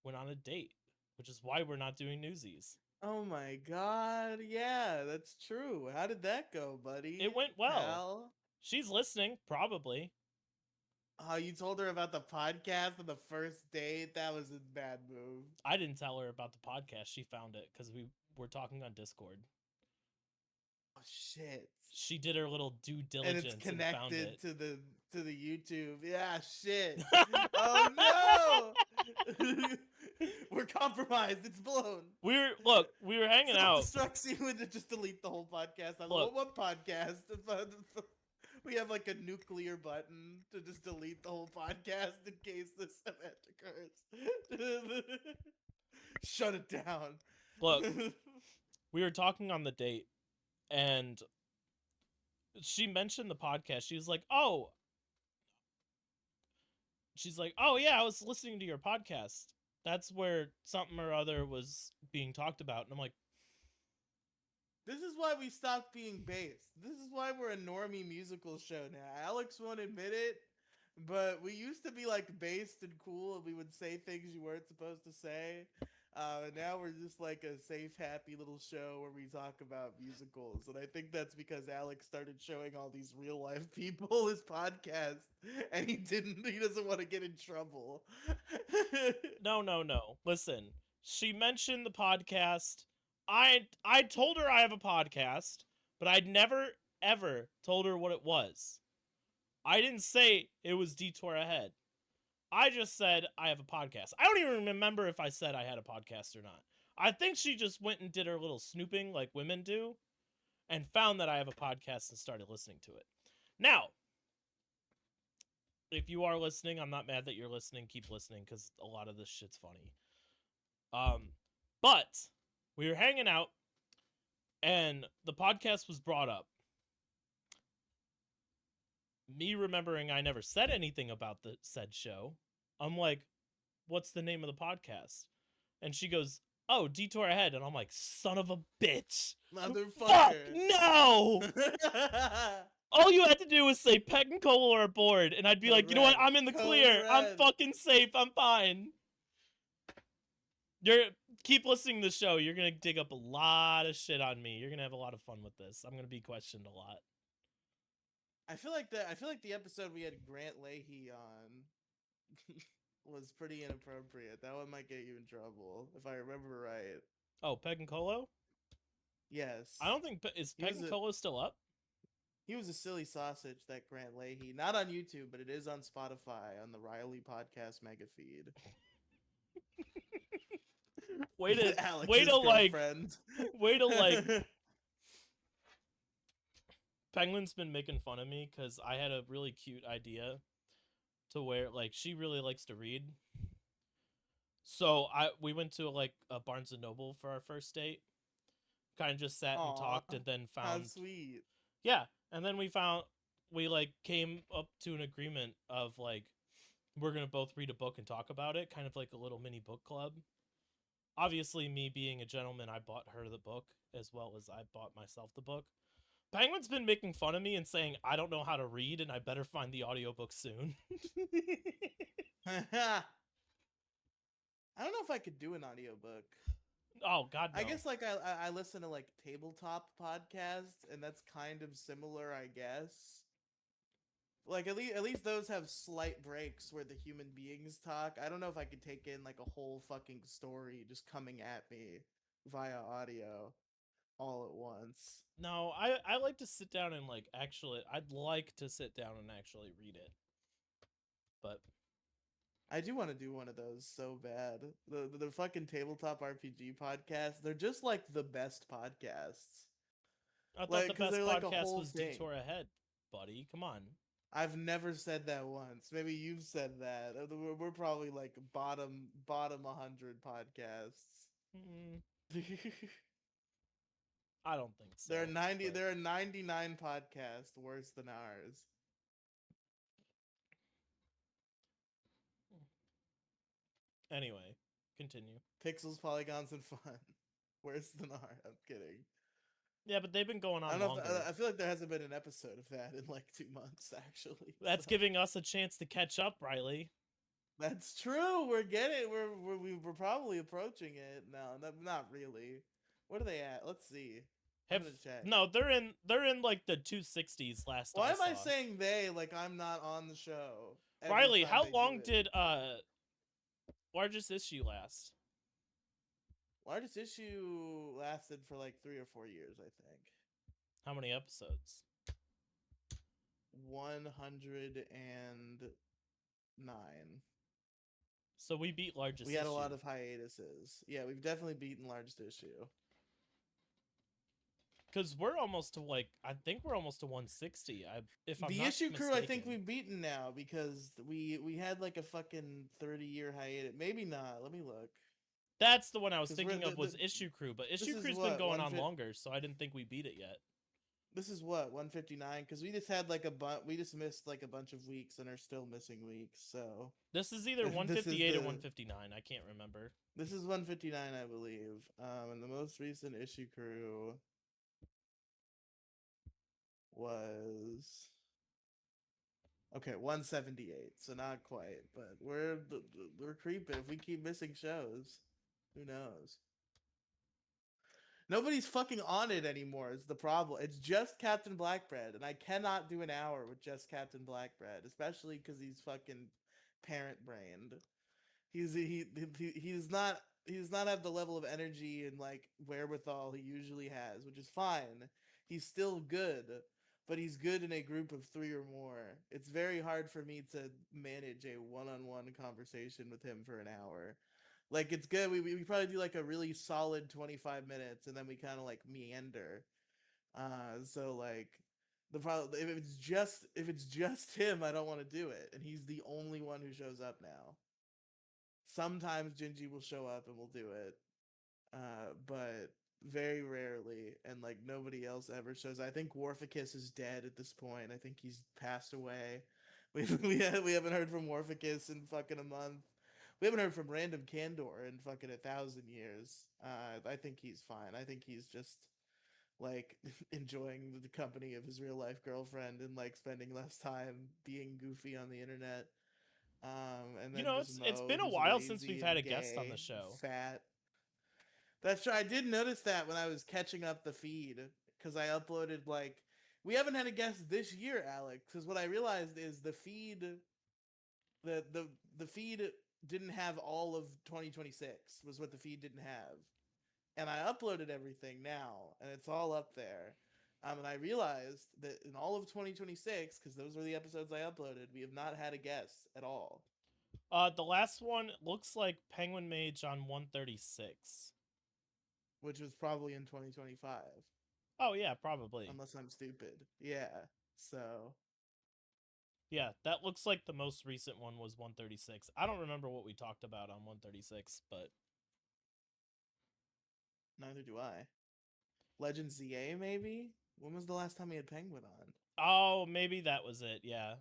went on a date, which is why we're not doing Newsies. Oh my god. Yeah, that's true. How did that go, buddy? It went well. Pal? She's listening, probably. Oh, you told her about the podcast on the first date? That was a bad move. I didn't tell her about the podcast. She found it because we were talking on Discord. Oh shit. She did her little due And diligence it's and found connected it. to the YouTube. Yeah, shit. Oh no. We're compromised. It's blown. We were hanging out. Self-destructs you and just delete the whole podcast. Look. What podcast? We have like a nuclear button to just delete the whole podcast in case this event occurs. Shut it down. Look, we were talking on the date, and she mentioned the podcast. She was like, "Oh," she's like, "Oh yeah, I was listening to your podcast. That's where something or other was being talked about." And I'm like, this is why we stopped being based. This is why we're a normie musical show now. Alex won't admit it, but we used to be like based and cool, and we would say things you weren't supposed to say. And now we're just like a safe, happy little show where we talk about musicals. And I think that's because Alex started showing all these real life people his podcast, and he doesn't want to get in trouble. no. Listen, she mentioned the podcast. I told her I have a podcast, but I'd never ever told her what it was. I didn't say it was Detour Ahead. I just said I have a podcast. I don't even remember if I said I had a podcast or not. I think she just went and did her little snooping like women do and found that I have a podcast and started listening to it. Now, if you are listening, I'm not mad that you're listening. Keep listening because a lot of this shit's funny. But we were hanging out and the podcast was brought up. Me remembering I never said anything about the said show, I'm like, what's the name of the podcast? And she goes, oh, Detour Ahead. And I'm like, son of a bitch. Motherfucker. Fuck, no! All you had to do was say Pet and Cola are bored, and I'd be like, you know what, I'm in the clear. I'm fucking safe. I'm fine. Keep listening to the show. You're gonna dig up a lot of shit on me. You're gonna have a lot of fun with this. I'm gonna be questioned a lot. I feel like the episode we had Grant Leahy on was pretty inappropriate. That one might get you in trouble if I remember right. Oh, Peg and Colo? Yes. I don't think is Peg and Colo still up? He was a silly sausage, that Grant Leahy. Not on YouTube, but it is on Spotify on the Riely podcast mega feed. Way to girlfriend. Penguin's been making fun of me because I had a really cute idea to where, like, she really likes to read. So we went to, like, a Barnes & Noble for our first date. Kind of just sat and talked and then found... How sweet. Yeah, and then we, like, came up to an agreement of, like, we're going to both read a book and talk about it. Kind of like a little mini book club. Obviously, me being a gentleman, I bought her the book as well as I bought myself the book. Penguin's been making fun of me and saying I don't know how to read and I better find the audiobook soon. I don't know if I could do an audiobook. Oh, God, no. I guess, like, I listen to, like, tabletop podcasts, and that's kind of similar, I guess. Like, at least those have slight breaks where the human beings talk. I don't know if I could take in, like, a whole fucking story just coming at me via audio. all at once. No, I like to sit down and like actually. I'd like to sit down and actually read it, but I do want to do one of those so bad. The fucking tabletop RPG podcast, they're just like the best podcasts. I thought Like, the because best they're like a podcast whole was thing. Detour Ahead, buddy. Come on. I've never said that once. Maybe you've said that. We're probably like bottom 100 podcasts. Mm, I don't think so. There are 90. but- There are 99 podcasts worse than ours. Anyway, continue. Pixels, polygons, and fun. Worse than ours. I'm kidding. Yeah, but they've been going I on don't know. longer. I feel like there hasn't been an episode of that in like 2 months, actually. That's so. giving us a chance to catch up, Riely. That's true. We're getting. We're probably approaching it. No, not really. What are they at? Let's see. I'm Have gonna check. no, they're in like the 260s last. Why am I saw. saying they like I'm not on the show? every Riely, time how they do long it? did largest issue last? Largest issue lasted for like 3 or 4 years, I think. How many episodes? 109. So we beat largest We had issue. a lot of hiatuses. Yeah, we've definitely beaten largest issue. Because we're almost to like, I think we're almost to 160. If I'm The not issue crew, I think mistaken. we've beaten now because we had like a fucking 30-year hiatus. Maybe not. Let me look. That's the one I was 'Cause thinking we're- of was the- Issue Crew, but this Issue is Crew's what, been going on 150 longer, so I didn't think we beat it yet. This is what 159 because we just had like we just missed like a bunch of weeks and are still missing weeks. So This is either This is 158 or the- 159. I can't remember. this is 159, I believe. And the most recent issue crew was okay 178. So not quite, but we're creeping. If we keep missing shows, who knows? Nobody's fucking on it anymore is the problem. It's just Captain Blackbread, and I cannot do an hour with just Captain Blackbread, especially because he's fucking parent-brained. He does not have the level of energy and like wherewithal he usually has, which is fine. He's still good, but he's good in a group of 3 or more. It's very hard for me to manage a one-on-one conversation with him for an hour. Like it's good. We probably do like a really solid 25 minutes and then we kind of like meander. So like the problem if it's just him, I don't want to do it, and he's the only one who shows up now. Sometimes Gingy will show up and we'll do it, but very rarely, and like nobody else ever shows. I think Warficus is dead at this point. I think he's passed away. We haven't heard from Warficus in fucking a month. We haven't heard from Random Candor in fucking 1,000 years. I think he's fine. I think he's just like enjoying the company of his real life girlfriend and like spending less time being goofy on the internet. And then It's been a who's while since lazy we've had and a guest on gay, the show. Fat. That's true. I did notice that when I was catching up the feed because I uploaded like we haven't had a guest this year, Alex. Because what I realized is the feed the feed didn't have all of 2026 was what the feed didn't have, and I uploaded everything now and it's all up there. And I realized that in all of 2026, because those were the episodes I uploaded, we have not had a guest at all. The last one looks like Penguin Mage on 136. Which was probably in 2025. Oh yeah, probably. Unless I'm stupid. Yeah. So Yeah, that looks like the most recent one was 136. I don't remember what we talked about on 136, but neither do I. Legend ZA maybe? When was the last time we had Penguin on? oh, maybe that was it. Yeah.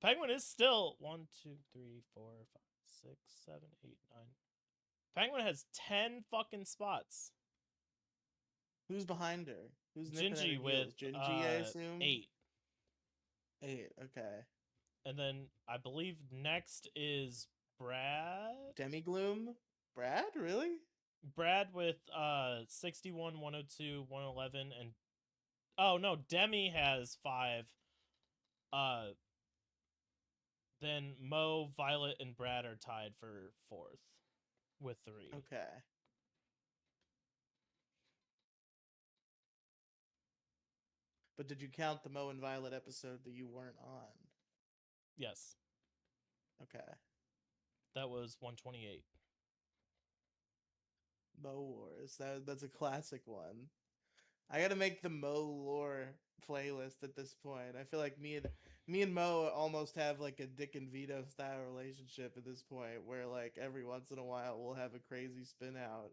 Penguin is still 1, 2, 3, 4, 5, 6, 7, 8, 9. Penguin has 10 fucking spots. Who's behind her? Who's nipping at her Gingy with heels? Gingy, I assume? 8. 8, okay. And then I believe next is Brad. Demigloom? Brad? Really? Brad with 61, 102, 111, and oh no, Demi has 5. Then Mo, Violet, and Brad are tied for 4th with 3. Okay. But did you count the Mo and Violet episode that you weren't on? Yes, Okay. that was 128. Mo Wars. That's a classic one. I gotta make the Mo lore playlist at this point. I feel like me and Mo almost have like a Dick and Vito style relationship at this point, where like every once in a while we'll have a crazy spin out.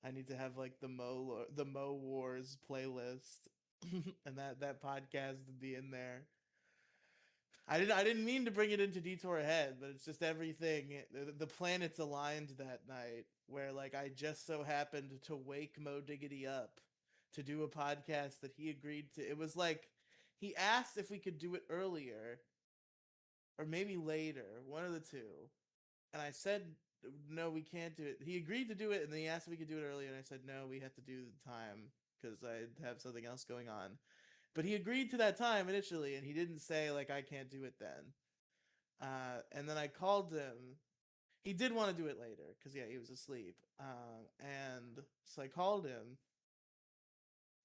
I need to have like the Mo Wars playlist, and that podcast to be in there. I didn't mean to bring it into Detour Ahead, but it's just everything. The planets aligned that night, where like I just so happened to wake Mo Diggity up to do a podcast that he agreed to. It was like he asked if we could do it earlier or maybe later, one of the two, and I said no, we can't do it. He agreed to do it, and then he asked if we could do it earlier, and I said no, we have to do the time because I have something else going on. But he agreed to that time initially, and he didn't say like I can't do it then. And then I called him. He did want to do it later because yeah, he was asleep. And so I called him,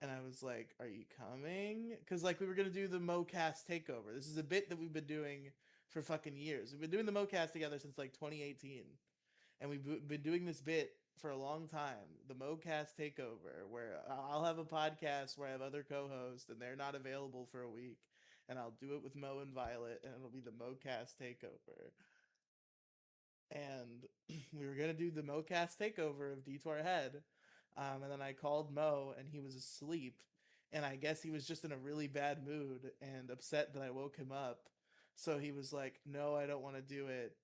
and I was like, "Are you coming?" Because like we were gonna do the MoCast takeover. This is a bit that we've been doing for fucking years. We've been doing the MoCast together since like 2018, and we've been doing this bit for a long time. The MoCast takeover, where I'll have a podcast where I have other co-hosts and they're not available for a week, and I'll do it with Mo and Violet, and it'll be the MoCast takeover. And we were gonna do the MoCast takeover of Detour Ahead, and then I called Mo, and he was asleep, and I guess he was just in a really bad mood and upset that I woke him up. So he was like, "No, I don't want to do it."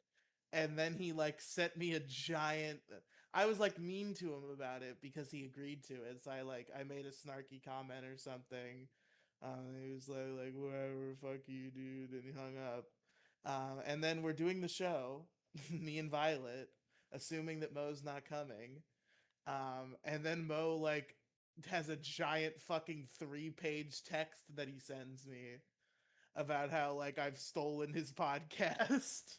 And then he like sent me a giant. I was like mean to him about it because he agreed to it. So I made a snarky comment or something. He was like whatever, fuck you, dude, and he hung up. And then we're doing the show, me and Violet, assuming that Mo's not coming. And then Mo like has a giant fucking 3-page text that he sends me about how like I've stolen his podcast.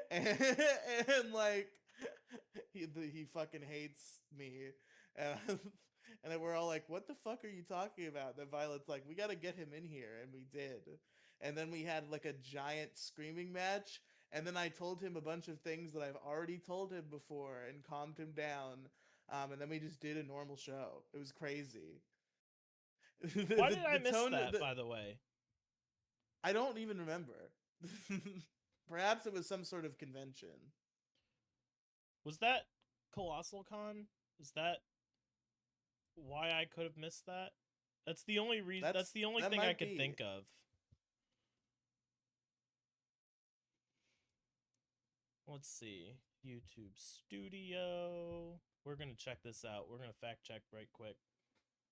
And like he fucking hates me. And and then we're all like, "What the fuck are you talking about?" And then Violet's like, "We got to get him in here," and we did. And then we had like a giant screaming match. And then I told him a bunch of things that I've already told him before and calmed him down. And then we just did a normal show. It was crazy. Why did I miss tone, that, by the way? I don't even remember. Perhaps it was some sort of convention. Was that Colossal Con? Is that why I could have missed that? That's the only reason. That's the only that thing I might could be. think of. Let's see. YouTube Studio. We're gonna check this out. We're gonna fact check right quick.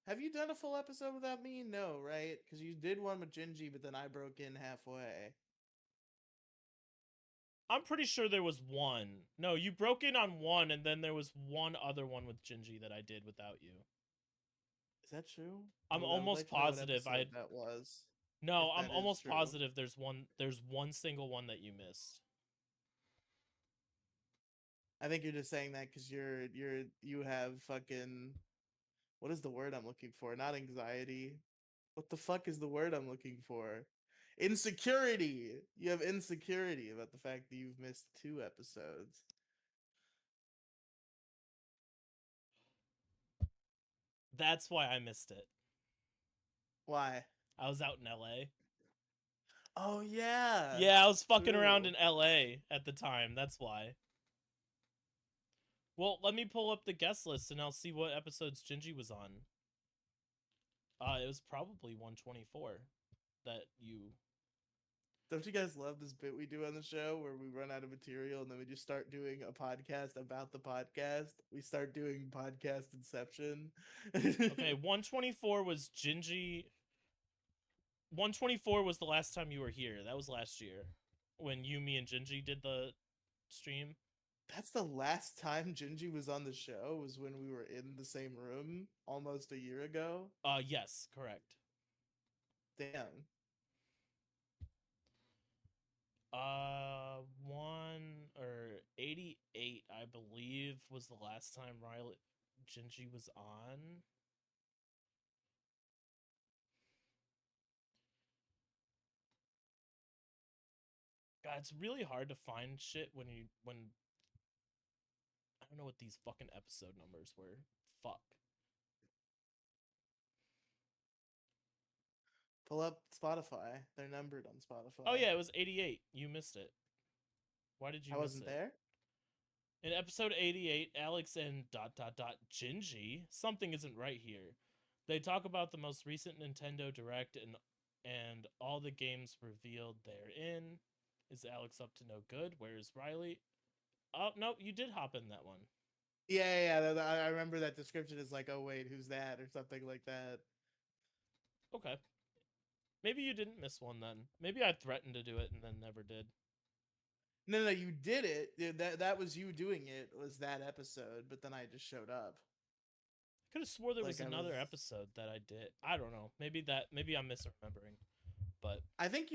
Have you done a full episode without me? No, right? Because you did one with Gingy, but then I broke in halfway. I'm pretty sure there was one. No, you broke in on one, and then there was one other one with Gingy that I did without you. Is that true? I'm Ooh, I would almost like to know what positive episode that was. No, if I'm that is almost true. positive there's one single one that you missed. I think you're just saying that because you have fucking, what is the word I'm looking for? Not anxiety. What the fuck is the word I'm looking for? Insecurity. You have insecurity about the fact that you've missed 2 episodes. That's why I missed it. Why? I was out in LA. Oh yeah. Yeah, I was fucking around True. in LA at the time. That's why. Well, let me pull up the guest list and I'll see what episodes Gingy was on. It was probably 124 that you... Don't you guys love this bit we do on the show where we run out of material and then we just start doing a podcast about the podcast? We start doing podcast inception. Okay, 124 was Gingy. 124 was the last time you were here. That was last year when you, me, and Gingy did the stream. That's the last time Gingy was on the show, was when we were in the same room almost a year ago. Yes, correct. Damn. 88, I believe, was the last time Gingy was on. God, it's really hard to find shit when I don't know what these fucking episode numbers were. Fuck. Pull up Spotify. They're numbered on Spotify. Oh yeah, it was 88. You missed it. Why did you I miss wasn't it? there. In episode 88, Alex and ... Gingy, something isn't right here. They talk about the most recent Nintendo Direct and all the games revealed therein. Is Alex up to no good? Where is Riely? Oh, no, you did hop in that one. Yeah. I remember that description is like, oh wait, who's that, or something like that. Okay. Maybe you didn't miss one then. Maybe I threatened to do it and then never did. No, you did it. That was you doing it. Was that episode? But then I just showed up. I could have swore there was Like, I another was- episode that I did. I don't know. Maybe I'm misremembering. But I think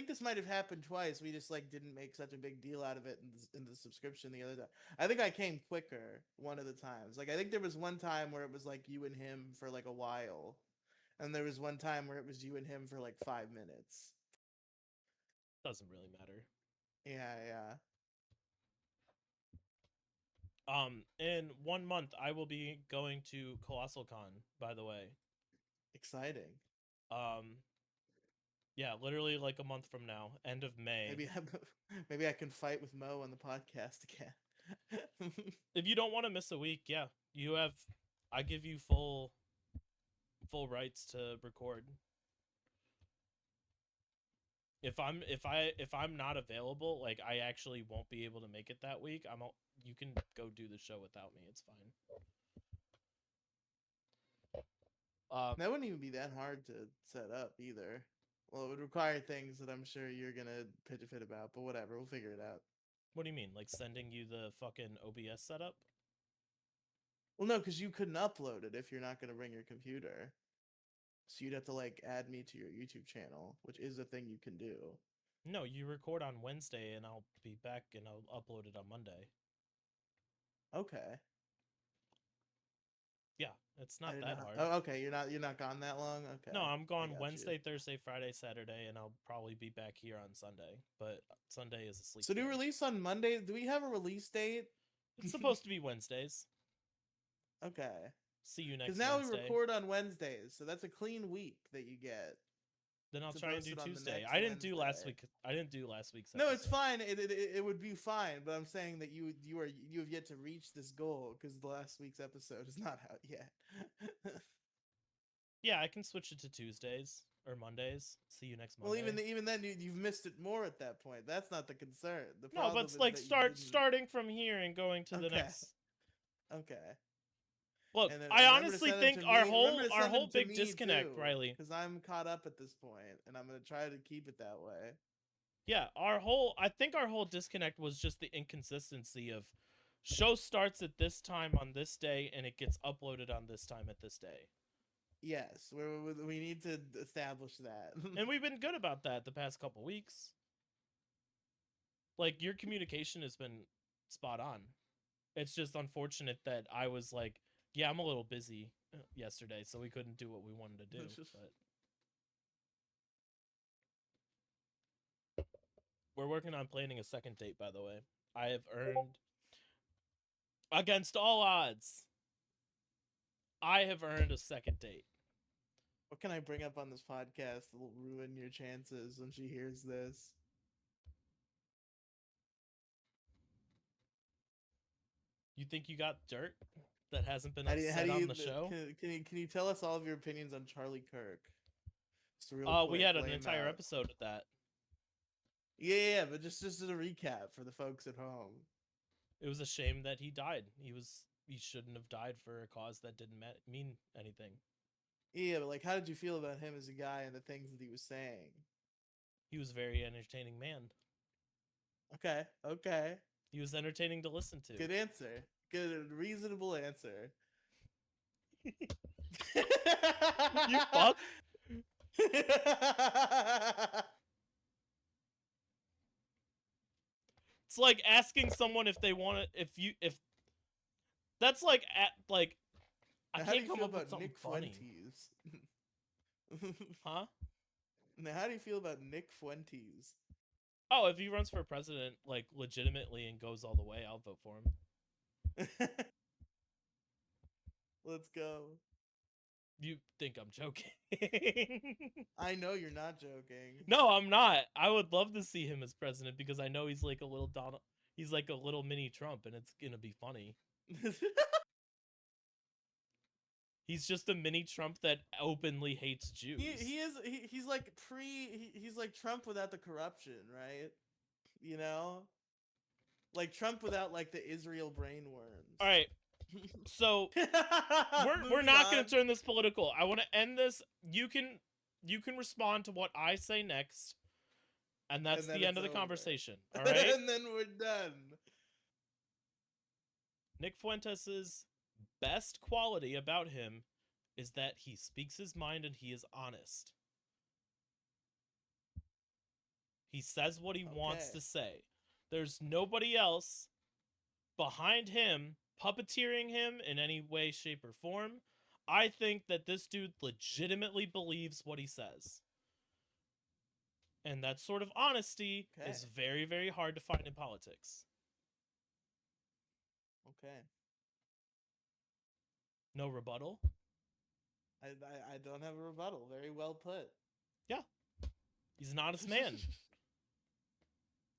this might have happened twice. We just like didn't make such a big deal out of it in the subscription the other time. I think I came quicker one of the times. Like I think there was one time where it was like you and him for like a while, and there was one time where it was you and him for like 5 minutes. doesn't really matter. Yeah. In 1 month I will be going to Colossal Con, by the way. Exciting. Yeah, literally like a month from now, end of May. Maybe I can fight with Mo on the podcast again. If you don't want to miss a week, yeah, I give you full rights to record. If I'm not available, like I actually won't be able to make it that week, you can go do the show without me. It's fine. That wouldn't even be that hard to set up either. Well, it would require things that I'm sure you're gonna pitch a fit about, but whatever, we'll figure it out. What do you mean? Like sending you the fucking OBS setup? Well, no, because you couldn't upload it if you're not gonna bring your computer. So you'd have to like add me to your YouTube channel, which is a thing you can do. No, you record on Wednesday and I'll be back and I'll upload it on Monday. Okay. Yeah, it's I not didn't that know hard. Oh, okay. You're not gone that long. Okay. No, I'm I gone got Wednesday, you. Thursday, Friday, Saturday, and I'll probably be back here on Sunday. But Sunday is a sleep So do day. you release on Monday? Do we have a release date? It's supposed to be Wednesdays. Okay. See you next Because now Wednesday. we record on Wednesdays, so that's a clean week that you get. Then I'll to try and post do it on the Tuesday. next I didn't do last Wednesday. week. I didn't do last week's No, it's episode. fine. It would be fine, but I'm saying that you have yet to reach this goal because the last week's episode is not out yet. Yeah, I can switch it to Tuesdays or Mondays. See you next Monday. Well, even then, you've missed it more at that point. That's not the concern. The no, problem but is like that you didn't- starting from here and going to the Okay. next. Okay. Look, And then I remember to honestly send them think to our me- whole remember to send them to big me, disconnect, too, Riely. because I'm caught up at this point, and I'm gonna try to keep it that way. Yeah, I think our whole disconnect was just the inconsistency of show starts at this time on this day and it gets uploaded on this time at this day. Yes, we need to establish that. And we've been good about that the past couple weeks. Like your communication has been spot on. It's just unfortunate that I was like, yeah, I'm a little busy yesterday, so we couldn't do what we wanted to do. But we're working on planning a second date, by the way. I have earned, against all odds, I have earned a second date. What can I bring up on this podcast that will ruin your chances when she hears this? You think you got dirt that hasn't been How do said you, on the show? Can you tell us all of your opinions on Charlie Kirk? Just real We quick, had an lay 'em entire out. episode of that. Yeah, but just as a recap for the folks at home. It was a shame that he died. He shouldn't have died for a cause that didn't mean anything. Yeah, but like, how did you feel about him as a guy and the things that he was saying? He was a very entertaining man. Okay. He was entertaining to listen to. Good answer. Good, reasonable answer. You fuck. It's like asking someone if they want to, if that's like I Now, how do can't you come feel up with about something Nick funny. Fuentes? Huh? Now, how do you feel about Nick Fuentes? Oh, if he runs for president, like, legitimately and goes all the way, I'll vote for him. Let's go. You think I'm joking? I know you're not joking. No, I'm not. I would love to see him as president because I know he's like a little Donald. He's like a little mini Trump, and it's gonna be funny. He's just a mini Trump that openly hates Jews. He's like he's like Trump without the corruption, right? You know? Like Trump without like the Israel brain worms. All right, so we're Moving not going on. to turn this political. I want to end this. You can respond to what I say next, and that's And then the end it's of the over. conversation. All right. And then we're done. Nick Fuentes' best quality about him is that he speaks his mind and he is honest. He says what he wants Okay. to say. There's nobody else behind him puppeteering him in any way, shape, or form. I think that this dude legitimately believes what he says. And that sort of honesty is very, very hard to find in politics. Okay. No rebuttal? I don't have a rebuttal. Very well put. Yeah. He's an honest man.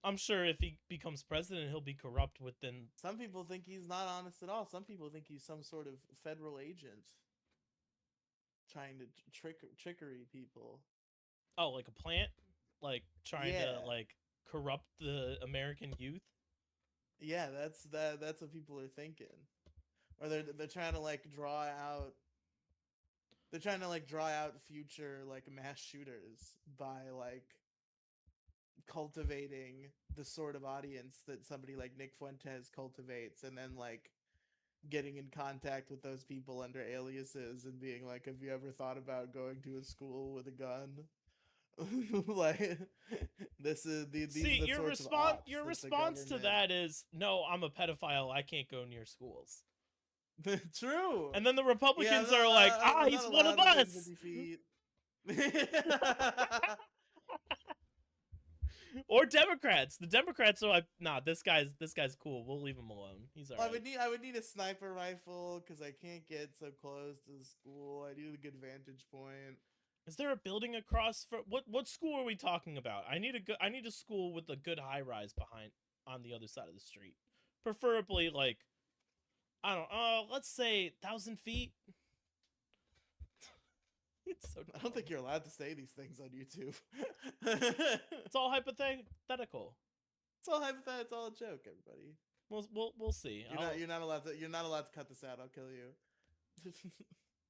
I'm sure if he becomes president, he'll be corrupt within... Some people think he's not honest at all. Some people think he's some sort of federal agent trying to trickery people. Oh, like a plant? Like trying Yeah. to like corrupt the American youth? Yeah, that's what people are thinking. Or they're trying to like draw out future like mass shooters by like cultivating the sort of audience that somebody like Nick Fuentes cultivates, and then like getting in contact with those people under aliases and being like, have you ever thought about going to a school with a gun? Like these See, are the sorts of ops your that response the to that is, no, I'm a pedophile, I can't go near schools. government... True. And then the Republicans Yeah, are like, I'm he's not one of allowed within us! 50 feet. Or Democrats. The Democrats are like, nah, this guy's cool. We'll leave him alone. He's alright. I would need a sniper rifle because I can't get so close to the school. I need a good vantage point. Is there a building across for what school are we talking about? I need a school with a good high rise behind on the other side of the street. Preferably like, I don't let's say 1,000 feet. It's so dumb. I don't think you're allowed to say these things on YouTube. It's all hypothetical. It's all hypothetical. It's all a joke, everybody. We'll see. You're not allowed to cut this out. I'll kill you.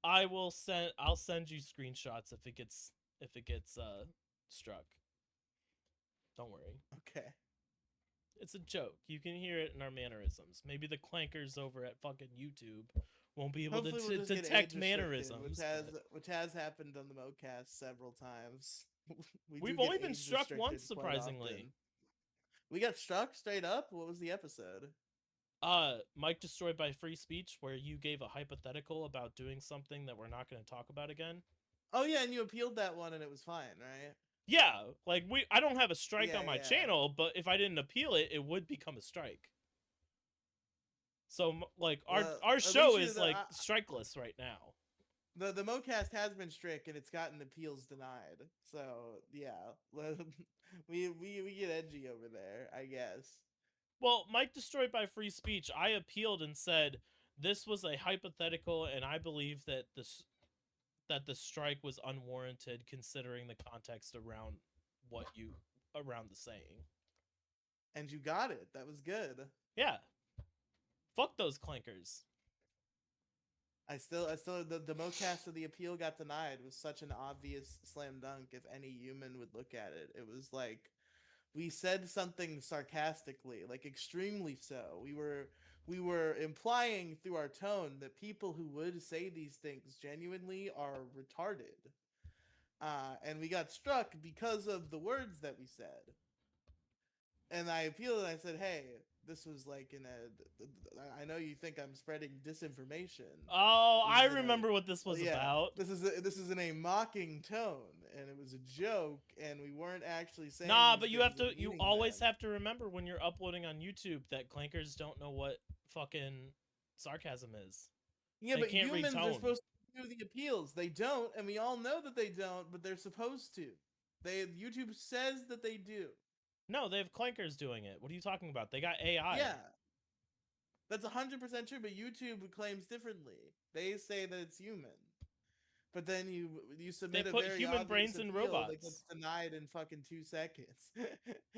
I'll send you screenshots if it gets struck. Don't worry. Okay. It's a joke. You can hear it in our mannerisms. Maybe the clankers over at fucking YouTube won't be able Hopefully we'll to just get detect age-restricted, mannerisms. which has happened on the MoCast several times. We've do only get been struck age-restricted once, quite surprisingly. often. We got struck straight up? What was the episode? Mike Destroyed by Free Speech, where you gave a hypothetical about doing something that we're not going to talk about again. Oh yeah, and you appealed that one and it was fine, right? Yeah, like I don't have a strike Yeah, on my yeah. channel, but if I didn't appeal it, it would become a strike. So like Well, our at show least is like strikeless right now. The MoCast has been strict and it's gotten appeals denied. So yeah, we get edgy over there, I guess. Well, Mike Destroyed by Free Speech, I appealed and said this was a hypothetical, and I believe that the strike was unwarranted considering the context around around the saying. And you got it. That was good. Yeah. Fuck those clankers. The MoCast of the appeal got denied. It was such an obvious slam dunk if any human would look at it. It was like we said something sarcastically, like extremely so. We were implying through our tone that people who would say these things genuinely are retarded. And we got struck because of the words that we said. And I appealed and I said, hey, this was like I know you think I'm spreading disinformation. Oh, I remember what this was yeah, about. This is in a mocking tone, and it was a joke, and we weren't actually saying. Nah, these but you things have to. and You meaning always them. have to remember when you're uploading on YouTube that clankers don't know what fucking sarcasm is. Yeah, They but can't read humans are tone. supposed to do the appeals. They don't, and we all know that they don't, but they're supposed to. YouTube says that they do. No, they have clankers doing it. What are you talking about? They got AI. Yeah. That's 100% true, but YouTube claims differently. They say that it's human. But then you submit a put very human obvious brains in appeal that robots. gets denied in fucking 2 seconds.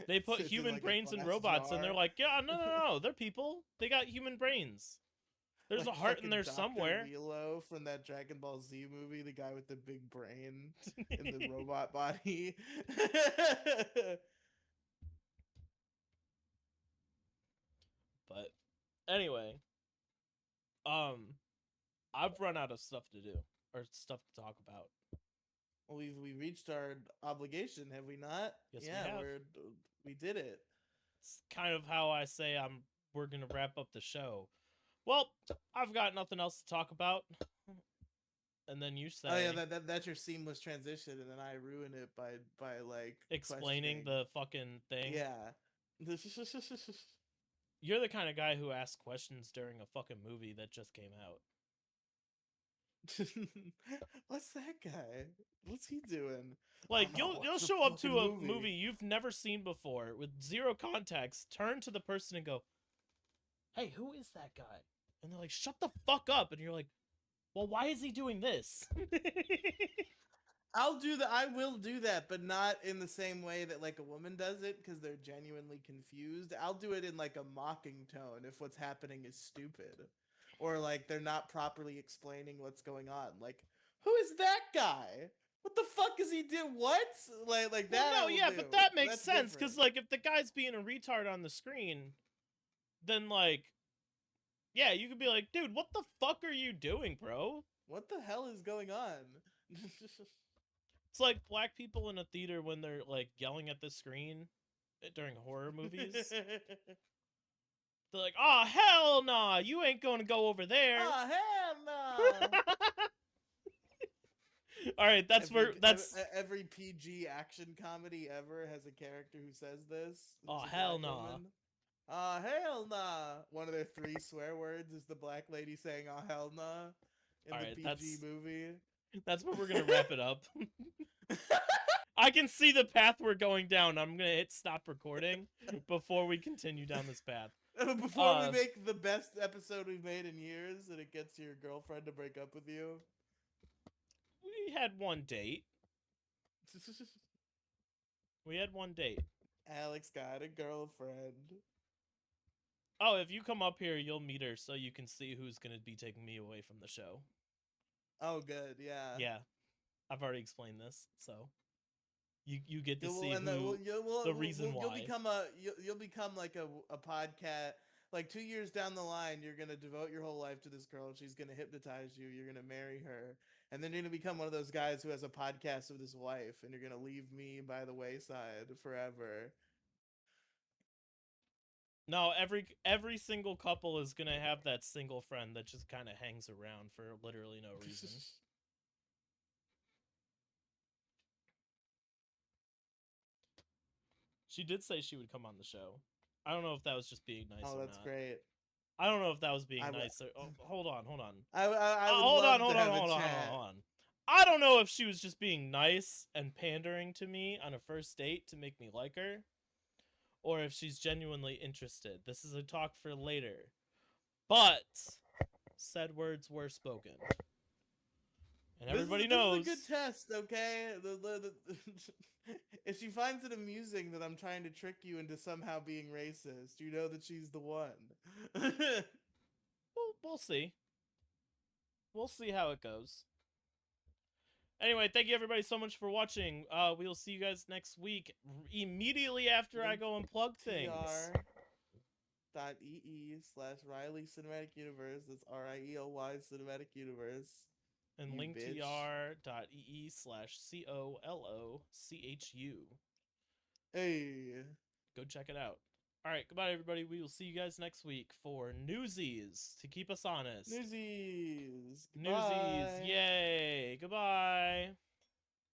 They put Sits in, human like, a brains in glass robots, and they're jar. like, yeah, no, they're people. They got human brains. There's Like a heart in fucking there Dr. somewhere. Wheelo from that Dragon Ball Z movie, the guy with the big brain in the robot body. But anyway, I've run out of stuff to do or stuff to talk about. Well, we reached our obligation, have we not? Yes, we yeah, have. we did it. It's kind of how I say we're gonna wrap up the show. Well, I've got nothing else to talk about. And then you say, Oh yeah, that's your seamless transition, and then I ruin it by like explaining questioning. the fucking thing. Yeah. You're the kind of guy who asks questions during a fucking movie that just came out. What's that guy? What's he doing? Like Oh, you'll what's the show up to a fucking movie you've never seen before with zero context, turn to the person and go, "Hey, who is that guy?" And they're like, "Shut the fuck up." And you're like, "Well, why is he doing this?" I'll do that. I will do that, but not in the same way that like a woman does it because they're genuinely confused. I'll do it in like a mocking tone if what's happening is stupid, or like they're not properly explaining what's going on. Like, who is that guy? What the fuck is he do? What? Like that? Well, no, I will yeah, do. but that makes That's sense because, different. like, if the guy's being a retard on the screen, then like, yeah, you could be like, "Dude, what the fuck are you doing, bro?" What the hell is going on? It's like black people in a theater when they're like yelling at the screen during horror movies. They're like, "Oh hell nah, you ain't gonna go over there." Oh hell no! All right, that's Every PG action comedy ever has a character who says this. Oh It's a hell black nah. woman. Oh hell nah! One of their 3 swear words is the black lady saying "oh hell nah" in All the right, PG movie. that's where we're gonna wrap it up. I can see the path we're going down. I'm gonna hit stop recording before we continue down this path. Before we make the best episode we've made in years, and it gets your girlfriend to break up with you. We had one date. We had one date. Alex got a girlfriend. Oh, if you come up here, you'll meet her, so you can see who's gonna be taking me away from the show. Oh, good, yeah. Yeah, I've already explained this, so you get to see and who the reason why. You'll become like a podcast. Like 2 years down the line, you're gonna devote your whole life to this girl. She's gonna hypnotize you. You're gonna marry her, and then you're gonna become one of those guys who has a podcast with his wife, and you're gonna leave me by the wayside forever. No, every single couple is gonna have that single friend that just kind of hangs around for literally no reason. She did say she would come on the show. I don't know if that was just being nice. Oh, or that's not. great. I don't know if that was being nice. Oh, hold on. I would Hold love on. to have a chat. Hold on. I don't know if she was just being nice and pandering to me on a first date to make me like her, or if she's genuinely interested. This is a talk for later. But said words were spoken. And everybody knows. This is a good test, okay? If she finds it amusing that I'm trying to trick you into somehow being racist, you know that she's the one. We'll see. We'll see how it goes. Anyway, thank you everybody so much for watching. We'll see you guys next week, immediately after I go and plug things. tr.ee/Riely Cinematic Universe. That's RIELY Cinematic Universe. And linktr.ee/COLOCHU. Hey. Go check it out. Alright, goodbye everybody. We will see you guys next week for Newsies to keep us honest. Newsies. Newsies. Yay. Goodbye.